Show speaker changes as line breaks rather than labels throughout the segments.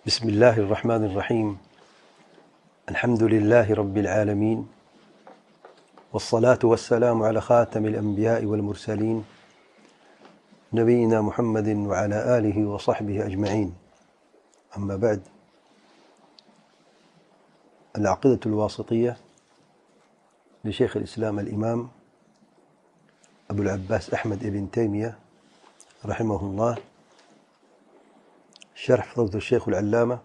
بسم الله الرحمن الرحيم. الحمد لله رب العالمين، والصلاة والسلام على خاتم الأنبياء والمرسلين نبينا محمد وعلى آله وصحبه أجمعين. أما بعد، العقيدة الواسطية لشيخ الإسلام الإمام أبو العباس أحمد ابن تيمية رحمه الله، شرح فضيلة الشيخ العلامة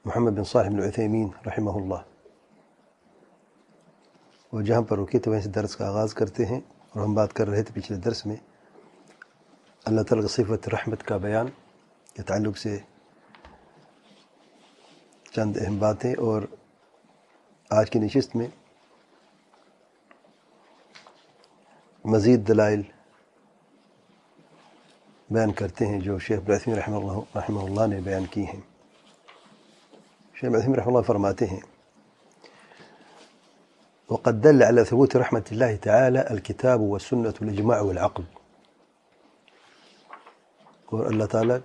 محمد بن صالح بن العثيمين رحمہ اللہ. اور جہاں پر رکے تو وہیں سے درس کا آغاز کرتے ہیں، اور ہم بات کر رہے تھے پچھلے درس میں اللہ تعالیٰ کی صفت رحمت کا بیان کے تعلق سے چند اہم باتیں، اور آج کی نشست میں مزید دلائل بیان کرتے ہیں جو شیخ ابن رحمہ اللہ نے بیان کی ہیں. شیخ ابن رحمہ اللہ فرماتے ہیں: وقد دل على ثبوت رحمة الله تعالى الكتاب والسنة والإجماع والعقل. اور اللہ تعالیٰ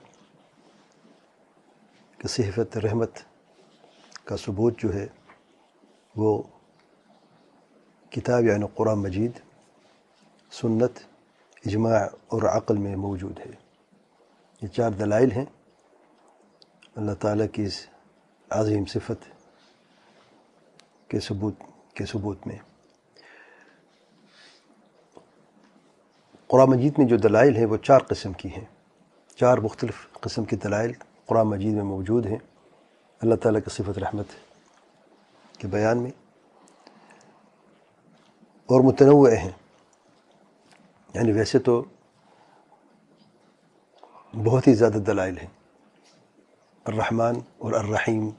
کی صفت رحمت کا ثبوت جو ہے وہ کتاب یعنی قرآن مجید، سنت، اجماع اور عقل میں موجود ہے. یہ چار دلائل ہیں اللہ تعالیٰ کی اس عظیم صفت کے ثبوت میں. قرآن مجید میں جو دلائل ہیں وہ چار قسم کی ہیں. چار مختلف قسم کی دلائل قرآن مجید میں موجود ہیں اللہ تعالیٰ کی صفت رحمت کے بیان میں، اور متنوع ہیں. یعنی ویسے تو بہت ہی زیادہ دلائل ہیں. الرحمن اور الرحیم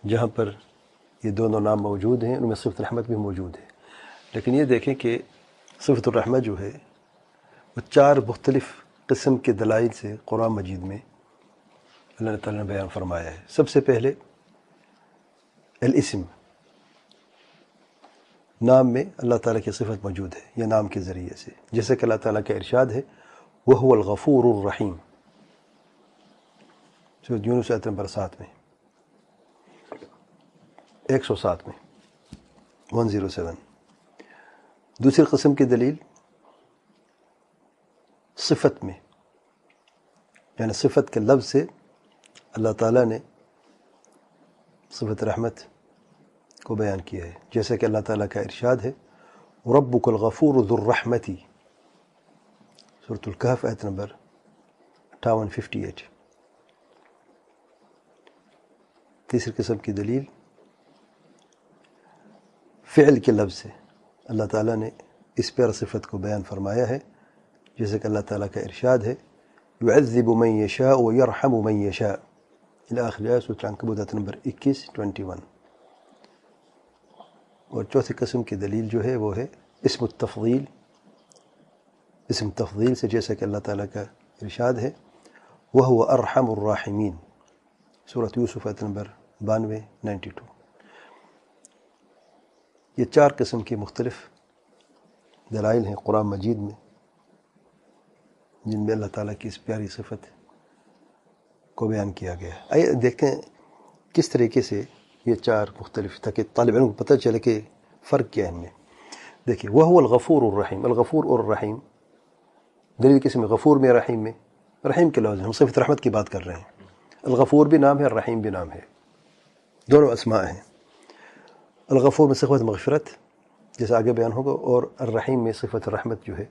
جہاں پر یہ دونوں نام موجود ہیں ان میں صفت رحمت بھی موجود ہے، لیکن یہ دیکھیں کہ صفت الرحمت جو ہے وہ چار مختلف قسم کے دلائل سے قرآن مجید میں اللہ تعالیٰ نے بیان فرمایا ہے. سب سے پہلے الاسم، نام میں اللہ تعالیٰ کی صفت موجود ہے، یہ نام کے ذریعے سے، جیسے کہ اللہ تعالیٰ کا ارشاد ہے وَهُوَ الْغَفُورُ الرَّحِيمُ، سورۃ یونس آیت نمبر 7 میں 107 میں 107. دوسری قسم کی دلیل صفت میں، یعنی صفت کے لفظ سے اللہ تعالیٰ نے صفت رحمت کو بیان کیا ہے، جیسے کہ اللہ تعالیٰ کا ارشاد ہے ربک الغفور ذو الرحمتی، سورۃ الکہف آیت نمبر 58. تیسری قسم کی دلیل فعل کے لفظ سے اللہ تعالیٰ نے اس پیارا صفت کو بیان فرمایا ہے، جیسے کہ اللہ تعالیٰ کا ارشاد ہے يعذب من يشاء ويرحم من يشاء الى آخر آیت سورۃ العنکبوت آیت نمبر 21. اور چوتھی قسم کی دلیل جو ہے وہ ہے اسم التفضیل، اسم تفضیل سے، جیسا کہ اللہ تعالیٰ کا ارشاد ہے وَهُوَ أَرْحَمُ الرَّاحِمِينَ، سورۃ یوسف آیت نمبر 92. یہ چار قسم کی مختلف دلائل ہیں قرآن مجید میں جن میں اللہ تعالیٰ کی اس پیاری صفت کو بیان کیا گیا ہے. آئیے دیکھتے ہیں کس طریقے سے یہ چار مختلف، تاکہ طالب علم کو پتہ چلے کہ فرق کیا ہے ان میں. دیکھیے وَهُوَ الْغَفُورُ الرَّحِيمُ، الغفور اور الرحیم دلیل کس میں؟ غفور میں، رحیم میں. رحیم کے لفظ ہم صفت رحمت کی بات کر رہے ہیں. الغفور بھی نام ہے، الرحیم بھی نام ہے، دونوں اسماء ہیں. الغفور میں صفت مغفرت جیسے آگے بیان ہوگا، اور الرحیم میں صفت رحمت جو ہے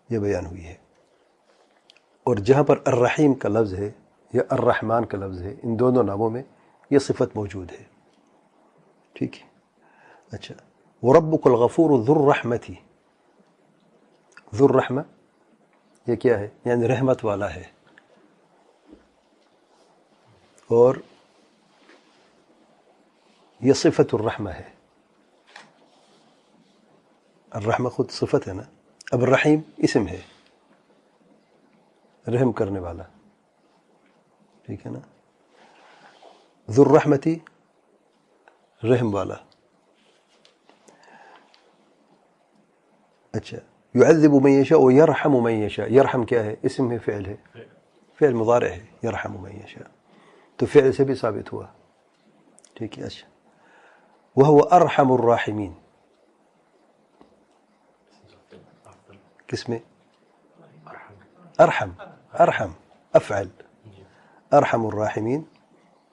یہ بیان ہوئی ہے. اور جہاں پر الرحیم کا لفظ ہے یا الرحمن کا لفظ ہے، ان دونوں ناموں میں یہ صفت موجود ہے. ٹھیک ہے. اچھا، وَرَبُّكَ الْغَفُورُ ذُو الرَّحْمَةِ، ذو الرحمہ یہ کیا ہے؟ یعنی رحمت والا ہے. اور یہ صفت الرحمہ ہے. الرحمہ خود صفت ہے نا. اب الرحیم اسم ہے، رحم کرنے والا. ٹھیک ہے نا. ذو الرحمتی رحم والا. اچھا، يعذب من يشاء ويرحم من يشاء، يرحم کیا ہے؟ اسم ہے، فعل ہے. فعل مضارع ہے یرحم من یشاء، تو فعل سے بھی ثابت ہوا. ٹھیک ہے. اچھا، وهو ارحم الراحمین، کس میں؟ ارحم، ارحم افعل، ارحم الراحمین.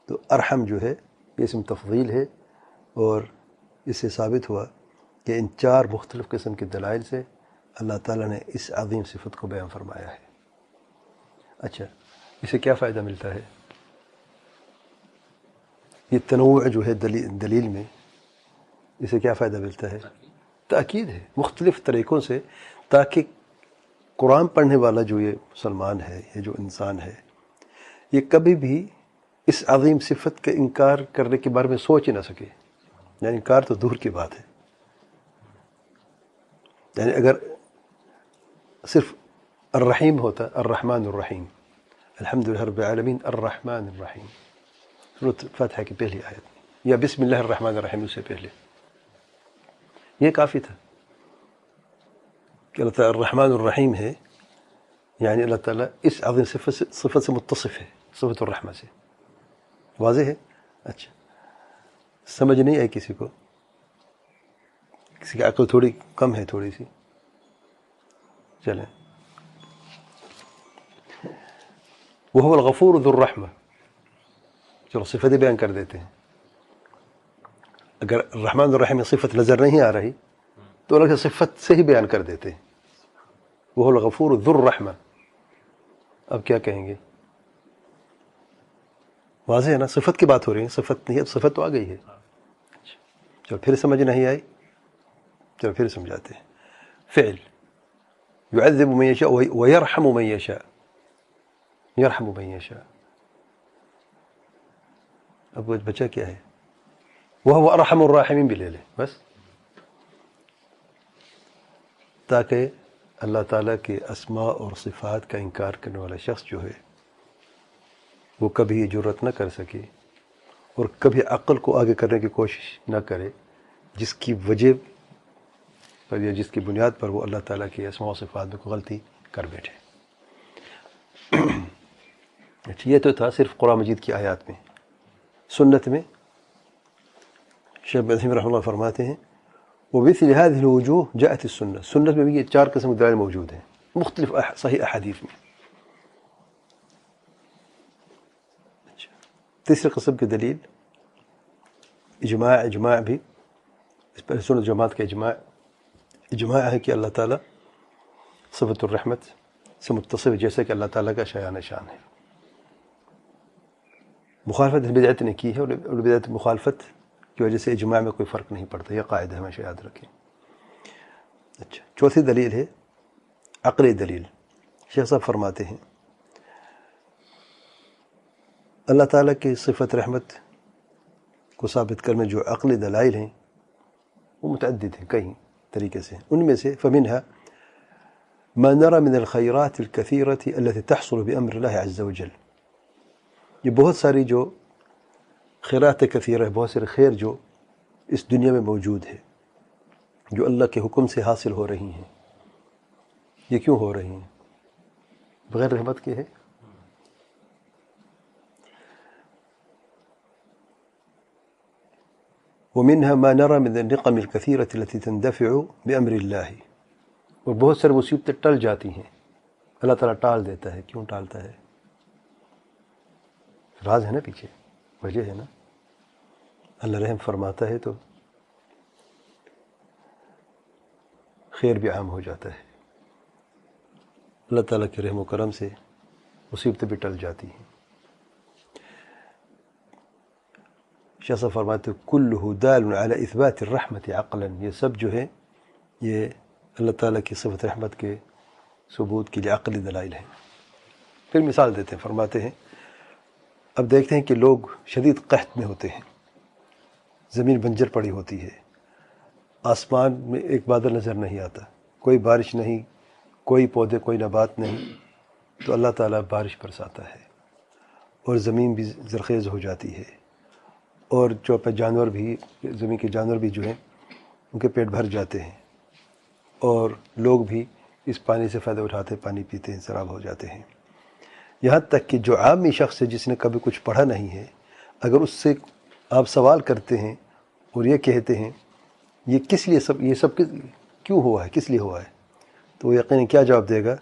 تو ارحم جو ہے یہ اسم تفضیل ہے، اور اس سے ثابت ہوا کہ ان 4 مختلف قسم کے دلائل سے اللہ تعالیٰ نے اس عظیم صفت کو بیان فرمایا ہے. اچھا، اسے کیا فائدہ ملتا ہے؟ یہ تنوع جو ہے دلیل میں، اسے کیا فائدہ ملتا ہے؟ تاکید ہے مختلف طریقوں سے، تاکہ قرآن پڑھنے والا جو یہ مسلمان ہے، یہ جو انسان ہے، یہ کبھی بھی اس عظیم صفت کا انکار کرنے کے بارے میں سوچ ہی نہ سکے. یعنی انکار تو دور کی بات ہے. یعنی اگر صرف الرحیم ہوتا، الرحمن الرحیم، الحمد للہ رب العالمین الرحمن الرحیم، سورۃ فاتحہ کی پہلی آیت، یا بسم اللہ الرحمن الرحیم اس سے پہلے، یہ کافی تھا کہ اللہ تعالیٰ الرحمن الرحیم ہے. یعنی اللہ تعالیٰ اس عظیم صفت سے متصف ہے، صفت الرحمہ سے. واضح ہے؟ اچھا، سمجھ نہیں آئی کسی کو؟ کسی کی عقل تھوڑی کم ہے، تھوڑی سی؟ چلیں. وهو الغفور ذو الرحمہ، چلو صفت بیان کر دیتے ہیں. اگر الرحمن الرحیم صفت نظر نہیں آ رہی تو الگ سے صفت سے ہی بیان کر دیتے ہیں. وہ الغفور ذو الرحمہ. اب کیا کہیں گے؟ واضح ہے نا؟ صفت کی بات ہو رہی ہے، صفت نہیں، اب صفت تو آ گئی ہے. چلو پھر سمجھ نہیں آئی، چلو پھر سمجھاتے ہیں. فعل يعذب من يشاء ويرحم من يشاء، يرحم من يشاء. اب وہ بچہ کیا ہے؟ وهو ارحم الراحمین بھی لے لے بس، تاکہ اللہ تعالیٰ کے اسماء اور صفات کا انکار کرنے والا شخص جو ہے وہ کبھی یہ جرت نہ کر سکے، اور کبھی عقل کو آگے کرنے کی کوشش نہ کرے جس کی وجہ پر یا جس کی بنیاد پر وہ اللہ تعالیٰ کے اسماء و صفات میں کوئی غلطی کر بیٹھے. اچھا، یہ تو تھا صرف قرآن مجید کی آیات میں. سنت میں شیخ ابن عثیمین رحمہ اللہ فرماتے ہیں وَبِمِثْلِ هَذِهِ الْوُجُوهِ جَاءَتِ السُّنَّةُ، سنت میں بھی یہ 4 قسم کے دلائل موجود ہیں مختلف صحیح احادیث میں. اچھا، تیسری قسم کی دلیل اجماع بھی، اس پر سنت جماعت کا اجماع ہے کہ اللہ تعالیٰ صفت الرحمت سے متصف جیسے کہ اللہ تعالیٰ کا شایان شان ہے. مخالفت بدعت نے کی ہے، اور بدعت مخالفت کی وجہ سے اجماع میں کوئی فرق نہیں پڑتا. یہ قاعدہ ہمیشہ یاد رکھیں. اچھا، چوتھی دلیل ہے عقلی دلیل. شیخ صاحب فرماتے ہیں اللہ تعالیٰ کی صفت رحمت کو ثابت کرنے جو عقلی دلائل ہیں وہ متعدد ہیں، کئی طریقے سے. ان میں سے فمنها ما نرى من الخيرات الكثيرة التي تحصل بأمر الله عز وجل. یہ بہت ساری جو خیرات کثیرہ ہے، بہت سارے خیر جو اس دنیا میں موجود ہے، جو اللہ کے حکم سے حاصل ہو رہی ہیں. یہ کیوں ہو رہی ہیں؟ بغیر رحمت کے ہے. ومنها ما نرى من النقم الكثيرة التي تندفع بأمر الله. اور بہت سارے مصیبتیں ٹل جاتی ہیں، اللہ تعالیٰ ٹال دیتا ہے. کیوں ٹالتا ہے؟ راز ہے نا پیچھے، وجہ ہے نا. اللہ رحم فرماتا ہے تو خیر بھی عام ہو جاتا ہے. اللہ تعالیٰ کے رحم و کرم سے مصیبتیں بھی ٹل جاتی ہیں. شیخ صاحب فرماتے ہیں کلہ دال علی اثبات الرحمت عقلا. یہ سب جو ہے یہ اللہ تعالیٰ کی صفت رحمت کے ثبوت کے لیے عقلی دلائل ہیں. پھر مثال دیتے ہیں، فرماتے ہیں اب دیکھتے ہیں کہ لوگ شدید قحط میں ہوتے ہیں، زمین بنجر پڑی ہوتی ہے، آسمان میں ایک بادل نظر نہیں آتا، کوئی بارش نہیں، کوئی پودے، کوئی نبات نہیں. تو اللہ تعالیٰ بارش برساتا ہے اور زمین بھی زرخیز ہو جاتی ہے، اور جو جانور بھی، زمین کے جانور بھی جو ہیں ان کے پیٹ بھر جاتے ہیں، اور لوگ بھی اس پانی سے فائدہ اٹھاتے، پانی پیتے ہیں، سیراب ہو جاتے ہیں. یہاں تک کہ جو عامی شخص ہے جس نے کبھی کچھ پڑھا نہیں ہے، اگر اس سے آپ سوال کرتے ہیں اور یہ کہتے ہیں یہ کس لیے یہ سب کیوں ہوا ہے، کس لیے ہوا ہے، تو وہ یقیناً کیا جواب دے گا؟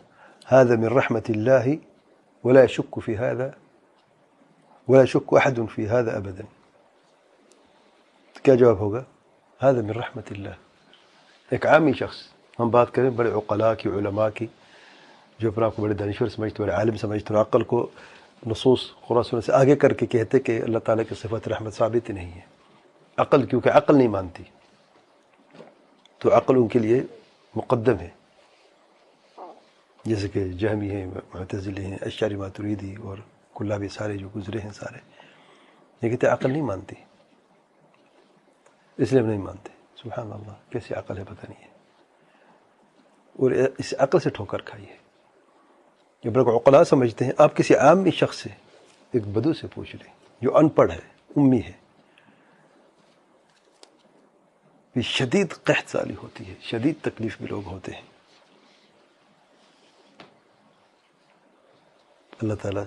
هذا من رحمة الله ولا يشك في هذا ولا يشك أحد في هذا أبدا. کیا جواب ہوگا؟ هذا من رحمة الله. ایک عامی شخص، ہم بات کریں بڑے عقلاء کی، علماء کی، جو اپنا آپ کو بڑے دانشور سمجھتے، بڑے عالم سمجھتے، اور عقل کو نصوص قرآن سنت سے آگے کر کے کہتے کہ اللہ تعالیٰ کی صفت رحمت ثابت ہی نہیں ہے. عقل، کیونکہ عقل نہیں مانتی، تو عقل ان کے لیے مقدم ہے. جیسے کہ جہمی ہیں، معتزلی ہیں، اشعری ماتریدی اور کلابی سارے جو گزرے ہیں سارے، یہ کہتے عقل نہیں مانتی، اس لیے ہم نہیں مانتے. سبحان اللہ، کیسی عقل ہے پتہ نہیں ہے، اور اس عقل سے ٹھوکر کھائی ہے. جب لوگ عقلاء سمجھتے ہیں، آپ کسی عامی شخص سے، ایک بدو سے پوچھ لیں جو ان پڑھ ہے، امی ہے، بھی شدید قحط سالی ہوتی ہے، شدید تکلیف میں لوگ ہوتے ہیں، اللہ تعالیٰ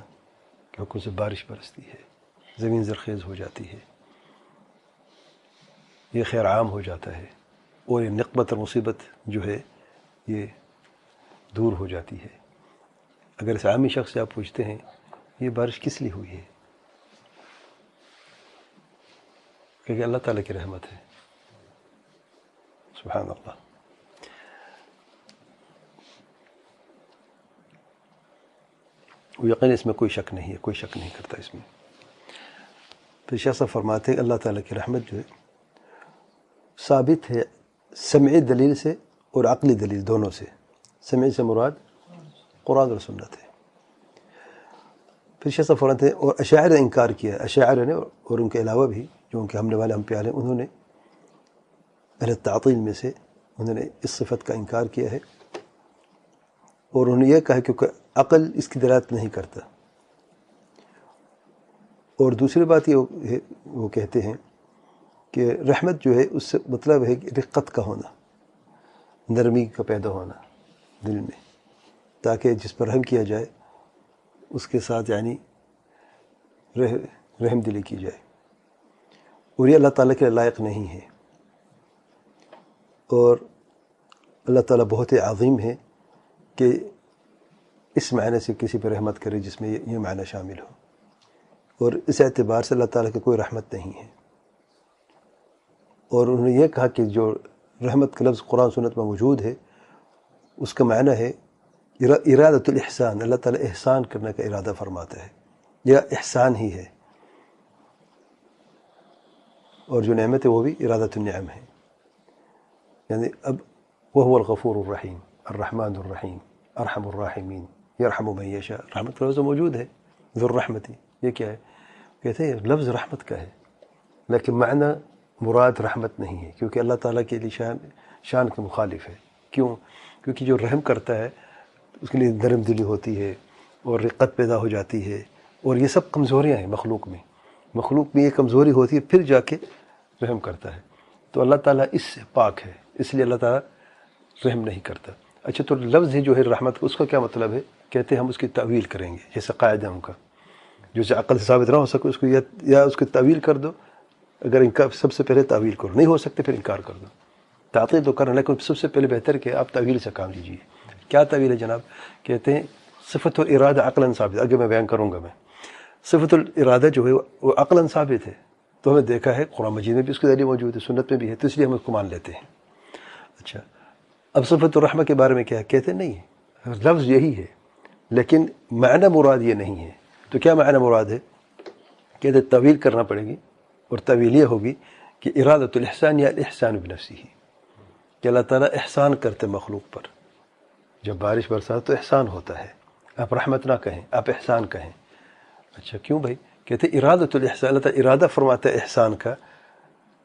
کے حکم سے بارش برستی ہے، زمین زرخیز ہو جاتی ہے، یہ خیر عام ہو جاتا ہے، اور یہ نقمت اور مصیبت جو ہے یہ دور ہو جاتی ہے. اگر اس عامی شخص سے آپ پوچھتے ہیں یہ بارش کس لیے ہوئی ہے، کیونکہ اللہ تعالیٰ کی رحمت ہے. سبحان اللہ. وہ یقین اس میں کوئی شک نہیں ہے، کوئی شک نہیں کرتا اس میں. تو شیخ صاحب فرماتے ہیں اللہ تعالیٰ کی رحمت جو ہے ثابت ہے سمعی دلیل سے اور عقلی دلیل دونوں سے. سمعی سے مراد قرآن اور سنت ہے. پھر شیخ صاحب فرماتے ہیں اور اشاعرہ نے انکار کیا، اشاعرہ نے اور ان کے علاوہ بھی جو ان کے ہمنے والے ہم پیارے، انہوں نے اہل تعطیل میں سے انہوں نے اس صفت کا انکار کیا ہے، اور انہوں نے یہ کہا کہ عقل اس کی دلالت نہیں کرتا. اور دوسری بات یہ ہے، وہ کہتے ہیں کہ رحمت جو ہے اس سے مطلب ہے کہ رقت کا ہونا، نرمی کا پیدا ہونا دل میں، تاکہ جس پر رحم کیا جائے اس کے ساتھ یعنی رحم دلی کی جائے. اور یہ اللہ تعالیٰ کے لائق نہیں ہے، اور اللہ تعالیٰ بہت عظیم ہے کہ اس معنی سے کسی پر رحمت کرے جس میں یہ معنی شامل ہو. اور اس اعتبار سے اللہ تعالیٰ کی کوئی رحمت نہیں ہے. اور انہوں نے یہ کہا کہ جو رحمت کا لفظ قرآن سنت میں موجود ہے اس کا معنی ہے ارادۃ الاحسان، اللہ تعالیٰ احسان کرنے کا ارادہ فرماتا ہے، یا احسان ہی ہے. اور جو نعمت ہے وہ بھی ارادۃ النعم ہے. یعنی اب وهو الغفور الرحیم الرحمن الرحیم ارحم الراحمین یرحم من یشاء. رحمت کا لفظ موجود ہے، ذو الرحمتی. یہ کیا ہے؟ کہتے ہیں لفظ رحمت کا ہے لیکن معنی مراد رحمت نہیں ہے، کیونکہ اللہ تعالیٰ کے لیے شان کے مخالف ہے. کیوں؟ کیونکہ جو رحم کرتا ہے اس کے لیے نرم دلی ہوتی ہے اور رقت پیدا ہو جاتی ہے، اور یہ سب کمزوریاں ہیں مخلوق میں یہ کمزوری ہوتی ہے، پھر جا کے رحم کرتا ہے. تو اللہ تعالیٰ اس سے پاک ہے، اس لیے اللہ تعالیٰ رحم نہیں کرتا. اچھا، تو لفظ ہی جو ہے رحمت اس کا کیا مطلب ہے؟ کہتے ہیں ہم اس کی تعویل کریں گے، جیسے قاعدہ ان کا جو سے عقل سے ثابت نہ ہو سکے اس کو یا اس کی تعویل کر دو. اگر انکار سب سے پہلے تعویل کرو، نہیں ہو سکتے پھر انکار کر دو. تعطیل تو کرنا، لیکن سب سے پہلے بہتر کہ آپ تعویل سے کام لیجیے. کیا تعویل ہے جناب؟ کہتے ہیں صفت الارادہ عقلاً ثابت. آگے میں بیان کروں گا. میں صفت الارادہ جو ہے وہ عقلاً ثابت ہے، تو ہمیں دیکھا ہے قرآن مجید میں بھی اس کے ذریعے موجود ہے، سنت میں بھی ہے، تو اس لیے ہم اس کو مان لیتے ہیں. اچھا، اب صفت الرحمہ کے بارے میں کیا کہتے ہیں؟ نہیں، لفظ یہی ہے لیکن معنی مراد یہ نہیں ہے. تو کیا معنی مراد ہے؟ کہتے تعویل کرنا پڑے گی، اور تعویل یہ ہوگی کہ ارادۃ الاحسان یا الاحسان بنفسہ، کہ اللہ تعالیٰ احسان کرتے مخلوق پر. جب بارش برسات تو احسان ہوتا ہے، آپ رحمت نہ کہیں، آپ احسان کہیں. اچھا کیوں بھائی؟ کہتے ارادۃ الاحسان، اللہ تعالیٰ ارادہ فرماتا ہے احسان کا،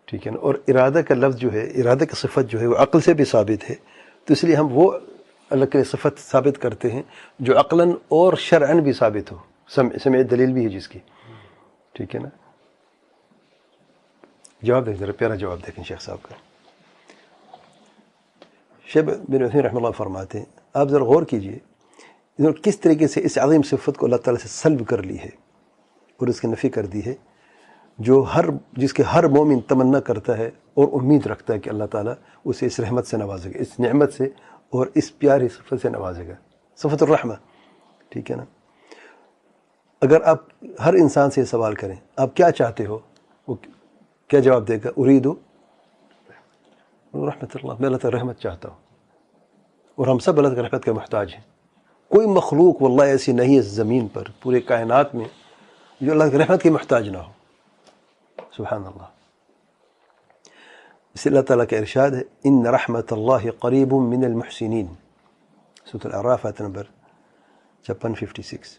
ٹھیک ہے نا. اور ارادہ کا لفظ جو ہے، ارادہ کی صفت جو ہے وہ عقل سے بھی ثابت ہے، تو اس لیے ہم وہ اللہ کے صفت ثابت کرتے ہیں جو عقلاً اور شرعاً بھی ثابت ہو، سمع دلیل بھی ہے جس کی، ٹھیک ہے نا. جواب دیکھ، ذرا پیارا جواب دیکھیں شیخ صاحب کا. شیخ بن عثیمین رحمہ اللہ فرماتے ہیں، آپ ذرا غور کیجئے، انہوں نے کس طریقے سے اس عظیم صفت کو اللہ تعالیٰ سے سلب کر لی ہے اور اس کی نفی کر دی ہے، جس کے ہر مومن تمنا کرتا ہے اور امید رکھتا ہے کہ اللہ تعالیٰ اسے اس رحمت سے نوازے گا، اس نعمت سے اور اس پیاری صفت سے نوازے گا، صفت الرحمہ. ٹھیک ہے نا؟ اگر آپ ہر انسان سے یہ سوال کریں آپ کیا چاہتے ہو، وہ کیا جواب دے گا؟ اريد رحمت اللہ، میں اللہ تعالیٰ رحمت چاہتا ہوں. اور ہم سب اللہ کی رحمت کے محتاج ہیں. کوئی مخلوق واللہ ایسی نہیں ہے اس زمین پر، پورے کائنات میں، جو اللہ کی رحمت کی محتاج نہ ہو. سبحان اللہ. اس لیے اللہ تعالیٰ کا ارشاد ہے ان رحمت اللہ قریب من المحسنین، سورۃ الاعراف آیت نمبر 56.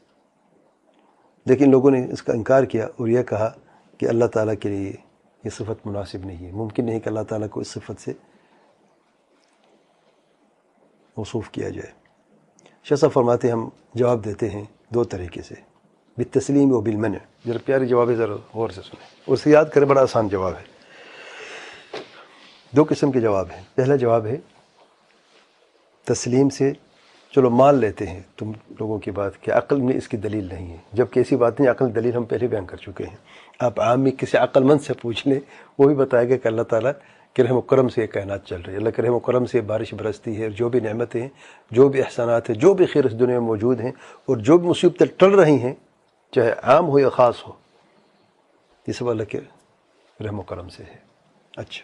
لیکن لوگوں نے اس کا انکار کیا اور یہ کہا کہ اللہ تعالیٰ کے لیے یہ صفت مناسب نہیں ہے، ممکن نہیں کہ اللہ تعالیٰ کو اس صفت سے موصوف کیا جائے. شاہ صاحب فرماتے ہیں ہم جواب دیتے ہیں دو طریقے سے، بالتسلیم و بالمنع. ذرا پیارے جواب ہے، ذرا غور سے سنیں اور اسے یاد کریں، بڑا آسان جواب ہے. دو قسم کے جواب ہیں. پہلا جواب ہے تسلیم سے، چلو مان لیتے ہیں تم لوگوں کی بات کہ عقل میں اس کی دلیل نہیں ہے، جبکہ ایسی بات نہیں، عقل دلیل ہم پہلے بیان کر چکے ہیں. آپ عام میں کسی عقل مند سے پوچھ لیں، وہ بھی بتائے گا کہ اللہ تعالیٰ کے رحم و کرم سے یہ کائنات چل رہی ہے، اللہ کے رحم و کرم سے بارش برستی ہے، جو بھی نعمتیں ہیں، جو بھی احسانات ہیں، جو بھی خیر اس دنیا میں موجود ہیں، اور جو بھی مصیبتیں ٹل رہی ہیں، چاہے عام ہو یا خاص ہو، یہ سب اللہ کے رحم و کرم سے ہے. اچھا،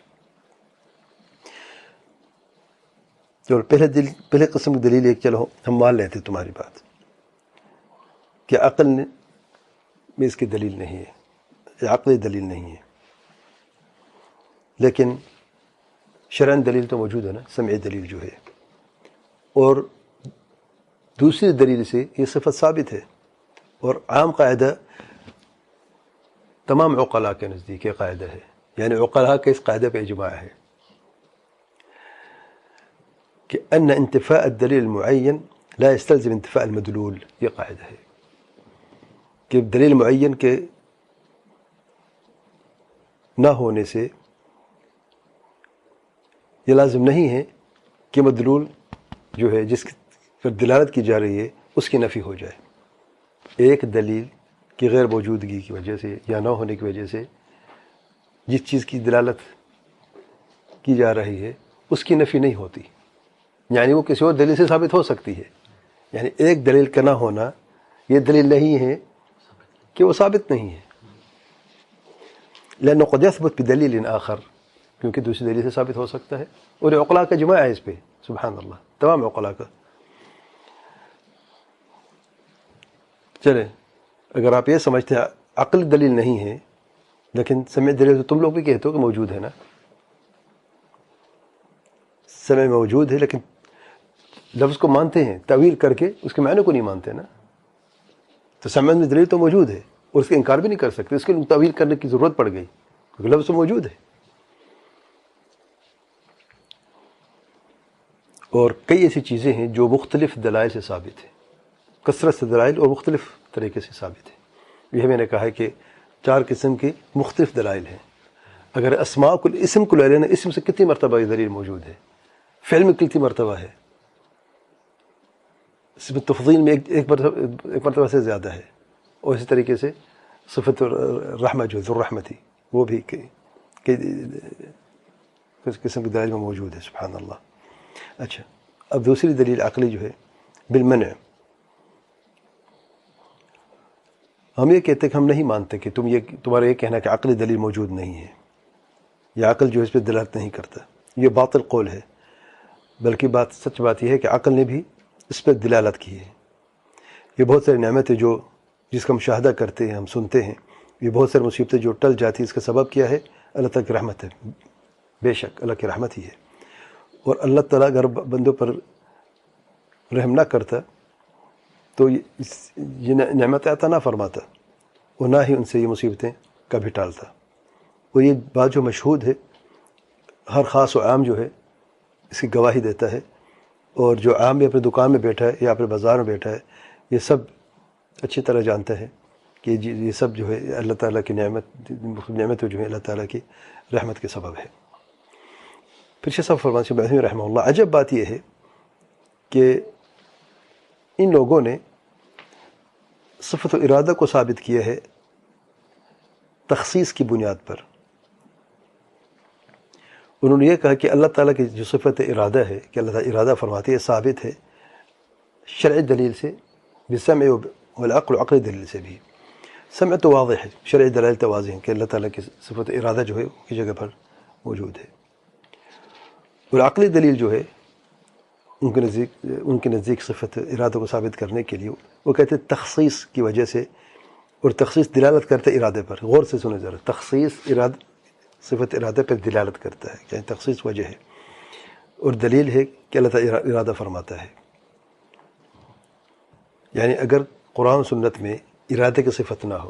چلو پہلے قسم کی دلیل ایک، چلو ہم مان لیتے تمہاری بات کہ عقل میں اس کی دلیل نہیں ہے، عقلی دلیل نہیں ہے، لیکن شرعن دلیل تو موجود ہے نا، سمعی دلیل جو ہے، اور دوسری دلیل سے یہ صفت ثابت ہے. اور عام قاعدہ تمام عقلاء کے نزدیک یہ قاعدہ ہے، یعنی عقلاء کے اس قاعدے پہ اجماع ہے کہ ان انتفاء الدلیل المعین لا يستلزم انتفاء المدلول. یہ قاعدہ ہے کہ دلیل معین کے نہ ہونے سے یہ لازم نہیں ہے کہ مدلول جو ہے جس پر دلالت کی جا رہی ہے اس کی نفی ہو جائے. ایک دلیل کی غیر موجودگی کی وجہ سے یا نہ ہونے کی وجہ سے جس چیز کی دلالت کی جا رہی ہے اس کی نفی نہیں ہوتی، یعنی وہ کسی اور دلیل سے ثابت ہو سکتی ہے. یعنی ایک دلیل کا نہ ہونا یہ دلیل نہیں ہے کہ وہ ثابت نہیں ہے، لأنه قد يثبت بدلیل آخر، کیونکہ دوسری دلیل سے ثابت ہو سکتا ہے. اور عقلاء کا اجماع ہے اس پہ، سبحان اللہ، تمام عقلاء کا. چلیں، اگر آپ یہ سمجھتے ہیں عقل دلیل نہیں ہے لیکن سمع دلیل، تو تم لوگ بھی کہتے ہو کہ موجود ہے نا، سمع موجود ہے لیکن لفظ کو مانتے ہیں، تعویل کر کے اس کے معنی کو نہیں مانتے نا. تو سمع میں دلیل تو موجود ہے اور اس کا انکار بھی نہیں کر سکتے، اس کے لیے تعویل کرنے کی ضرورت پڑ گئی کیونکہ لفظ تو موجود ہے. اور کئی ایسی چیزیں ہیں جو مختلف دلائل سے ثابت ہیں، کثرت سے دلائل اور مختلف طریقے سے ثابت ہے. یہ میں نے کہا ہے کہ 4 قسم کی مختلف دلائل ہیں. اگر اسماء کو، اسم کو لے لینا، اسم سے کتنی مرتبہ یہ دلیل موجود ہے، فعل میں کتنی مرتبہ ہے، اسم تفضیل میں ایک مرتبہ سے زیادہ ہے. اور اسی طریقے سے صفت الرحمہ جو ذو الرحمتی، وہ بھی کئی قسم کی دلائل میں موجود ہے. سبحان اللہ. اچھا، اب دوسری دلیل عقلی جو ہے بالمنع. ہم یہ کہتے ہیں کہ ہم نہیں مانتے کہ تمہارا یہ کہنا کہ عقلی دلیل موجود نہیں ہے یا عقل جو اس پہ دلالت نہیں کرتا، یہ باطل قول ہے. بلکہ سچ بات یہ ہے کہ عقل نے بھی اس پہ دلالت کی ہے. یہ بہت ساری نعمتیں جس کا مشاہدہ کرتے ہیں، ہم سنتے ہیں، یہ بہت ساری مصیبتیں جو ٹل جاتی ہیں، اس کا سبب کیا ہے؟ اللہ تعالیٰ کی رحمت ہے. بے شک اللہ کی رحمت ہی ہے. اور اللہ تعالیٰ اگر بندوں پر رحم نہ کرتا تو یہ نعمت عطا نہ فرماتا اور نہ ہی ان سے یہ مصیبتیں کبھی ٹالتا. اور یہ بات جو مشہود ہے، ہر خاص و عام جو ہے اس کی گواہی دیتا ہے. اور جو عام بھی اپنے دکان میں بیٹھا ہے یا اپنے بازار میں بیٹھا ہے، یہ سب اچھی طرح جانتا ہے کہ یہ سب جو ہے اللہ تعالیٰ کی نعمت جو ہے اللہ تعالیٰ کی رحمت کے سبب ہے. پھر شیخ صاحب فرماتے ہیں رحمہ اللہ، عجب بات یہ ہے کہ ان لوگوں نے صفت و ارادہ کو ثابت کیا ہے تخصیص کی بنیاد پر. انہوں نے یہ کہا کہ اللہ تعالیٰ کی جو صفت ارادہ ہے کہ اللہ تعالیٰ ارادہ فرماتی ہے ثابت ہے شرعی دلیل سے بالسمع والعقل عقلی دلیل سے بھی. سمع تو واضح ہے، شرعی دلائل تو واضح ہیں کہ اللہ تعالیٰ کی صفت ارادہ جو ہے کی جگہ پر موجود ہے. اور عقلی دلیل جو ہے ان کے نزدیک صفت ارادہ کو ثابت کرنے کے لیے وہ کہتے ہیں تخصیص کی وجہ سے، اور تخصیص دلالت کرتا ہے ارادے پر. غور سے سنیں ذرا، تخصیص صفت ارادہ پر دلالت کرتا ہے، یعنی تخصیص وجہ ہے اور دلیل ہے کہ اللہ تعالیٰ ارادہ فرماتا ہے. یعنی اگر قرآن و سنت میں ارادے کی صفت نہ ہو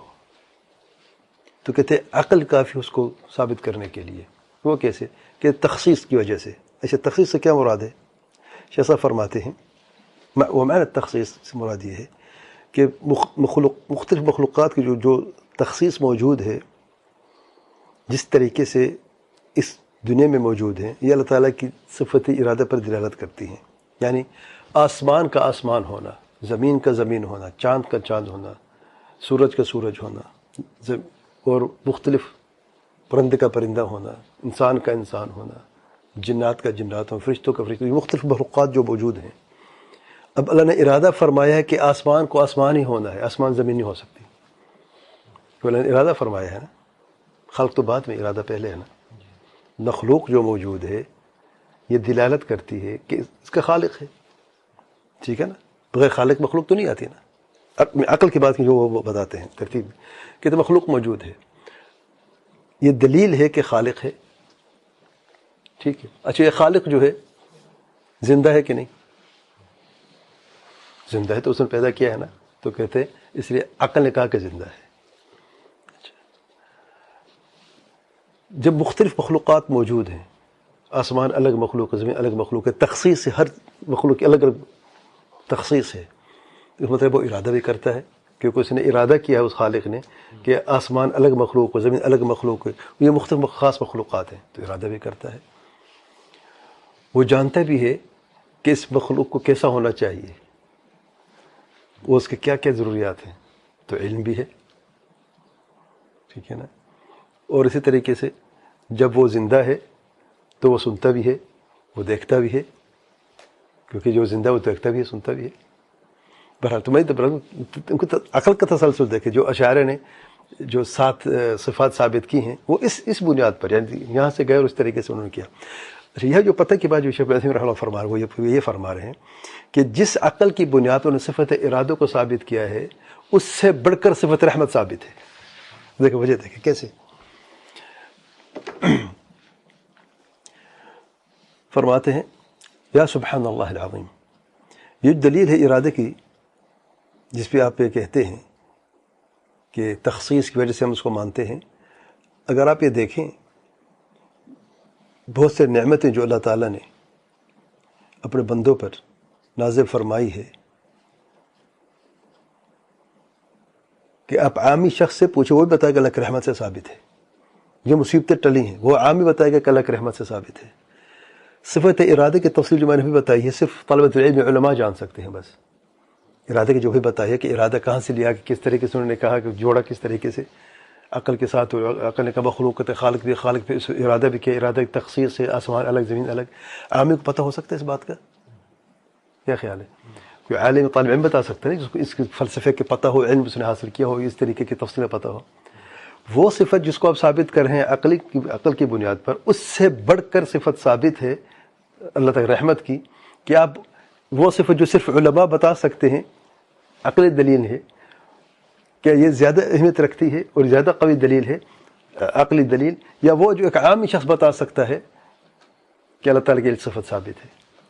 تو کہتے ہیں عقل کافی اس کو ثابت کرنے کے لیے. وہ کیسے؟ کہ تخصیص کی وجہ سے. اچھا، تخصیص سے کیا مراد ہے؟ شیخ صاحب فرماتے ہیں ومعنی تخصیص سے مراد یہ ہے کہ مختلف مخلوقات کی جو تخصیص موجود ہے، جس طریقے سے اس دنیا میں موجود ہیں، یہ اللہ تعالیٰ کی صفت ارادہ پر دلالت کرتی ہیں. یعنی آسمان کا آسمان ہونا، زمین کا زمین ہونا، چاند کا چاند ہونا، سورج کا سورج ہونا، اور مختلف پرندے کا پرندہ ہونا، انسان کا انسان ہونا، جنات کا جنات ہونا، فرشتوں کا فرشتوں، یہ مختلف مخلوقات جو موجود ہیں. اب اللہ نے ارادہ فرمایا ہے کہ آسمان کو آسمان ہی ہونا ہے، آسمان زمین نہیں ہو سکتی. اللہ نے ارادہ فرمایا ہے نا، خلق تو بعد میں، ارادہ پہلے ہے نا. مخلوق جو موجود ہے یہ دلالت کرتی ہے کہ اس کا خالق ہے. ٹھیک ہے نا، بغیر خالق مخلوق تو نہیں آتی نا. عقل کی بات کی جو وہ بتاتے ہیں ترتیب کہ تو مخلوق موجود ہے، یہ دلیل ہے کہ خالق ہے. ٹھیک ہے. اچھا، یہ خالق جو ہے زندہ ہے کہ نہیں؟ زندہ ہے تو اس نے پیدا کیا ہے نا. تو کہتے ہیں اس لیے عقل نے کہا کہ زندہ ہے. جب مختلف مخلوقات موجود ہیں، آسمان الگ مخلوق ہے، زمین الگ مخلوق ہے، تخصیص سے ہر مخلوق کی الگ الگ تخصیص ہے. اس مطلب وہ ارادہ بھی کرتا ہے کیونکہ اس نے ارادہ کیا ہے اس خالق نے کہ آسمان الگ مخلوق ہو، زمین الگ مخلوق ہے، یہ مختلف خاص مخلوقات ہیں، تو ارادہ بھی کرتا ہے. وہ جانتا بھی ہے کہ اس مخلوق کو کیسا ہونا چاہیے، وہ اس کے کیا کیا ضروریات ہیں، تو علم بھی ہے. ٹھیک ہے نا. اور اسی طریقے سے جب وہ زندہ ہے تو وہ سنتا بھی ہے، وہ دیکھتا بھی ہے، کیونکہ جو زندہ ہے وہ دیکھتا بھی ہے، سنتا بھی ہے. بہرحال ان کو عقل کا تسلسل دیکھے. جو اشاعرہ نے جو 7 صفات ثابت کی ہیں وہ اس بنیاد پر، یعنی یہاں سے گئے اور اس طریقے سے انہوں نے کیا. اچھا، یہ جو پتہ کی بات جو شیخ عثیمین رحمہ اللہ فرما رہے ہیں، وہ یہ فرما رہے ہیں کہ جس عقل کی بنیاد پر انہوں نے صفت ارادہ کو ثابت کیا ہے اس سے بڑھ کر صفت رحمت ثابت ہے. دیکھیں وجہ، دیکھیں کیسے. فرماتے ہیں یا سبحان اللہ العظیم، یہ دلیل ہے ارادے کی جس پہ آپ یہ کہتے ہیں کہ تخصیص کی وجہ سے ہم اس کو مانتے ہیں. اگر آپ یہ دیکھیں بہت سے نعمتیں جو اللہ تعالیٰ نے اپنے بندوں پر نازل فرمائی ہے کہ آپ عامی شخص سے پوچھیں وہ بھی بتائے گا اللہ کی رحمت سے ثابت ہے. جو مصیبتیں ٹلی ہیں وہ عامی بتائے گا کہ اللہ کی رحمت سے ثابت ہے. صفت ارادے کی تفصیل جو میں نے بھی بتائی ہے صرف طلبۃ العلم علماء جان سکتے ہیں. بس ارادے کی جو بھی بتائی ہے کہ ارادہ کہاں سے لیا، کہ کس طریقے سے انہوں نے کہا، کہ جوڑا کس طریقے سے عقل کے ساتھ. عقل نے کہا مخلوق کا خالق بھی، خالق پہ ارادہ بھی کیا، ارادہ کی تخصیص سے آسمان الگ زمین الگ. عامی کو پتہ ہو سکتا ہے اس بات کا؟ کیا خیال ہے؟ کوئی عالم طالب علم بتا سکتا ہے جس کو اس کے فلسفے کے پتہ ہو، علم اس نے حاصل کیا ہو، اس طریقے کی تفصیل پتہ ہو. وہ صفت جس کو آپ ثابت کر رہے ہیں عقل کی بنیاد پر، اس سے بڑھ کر صفت ثابت ہے اللہ تعالی رحمت کی کہ آپ وہ صفت جو صرف علماء بتا سکتے ہیں، عقلی دلیل ہے کہ یہ زیادہ اہمیت رکھتی ہے اور زیادہ قوی دلیل ہے عقلی دلیل، یا وہ جو ایک عامی شخص بتا سکتا ہے کہ اللہ تعالیٰ کی صفت ثابت ہے،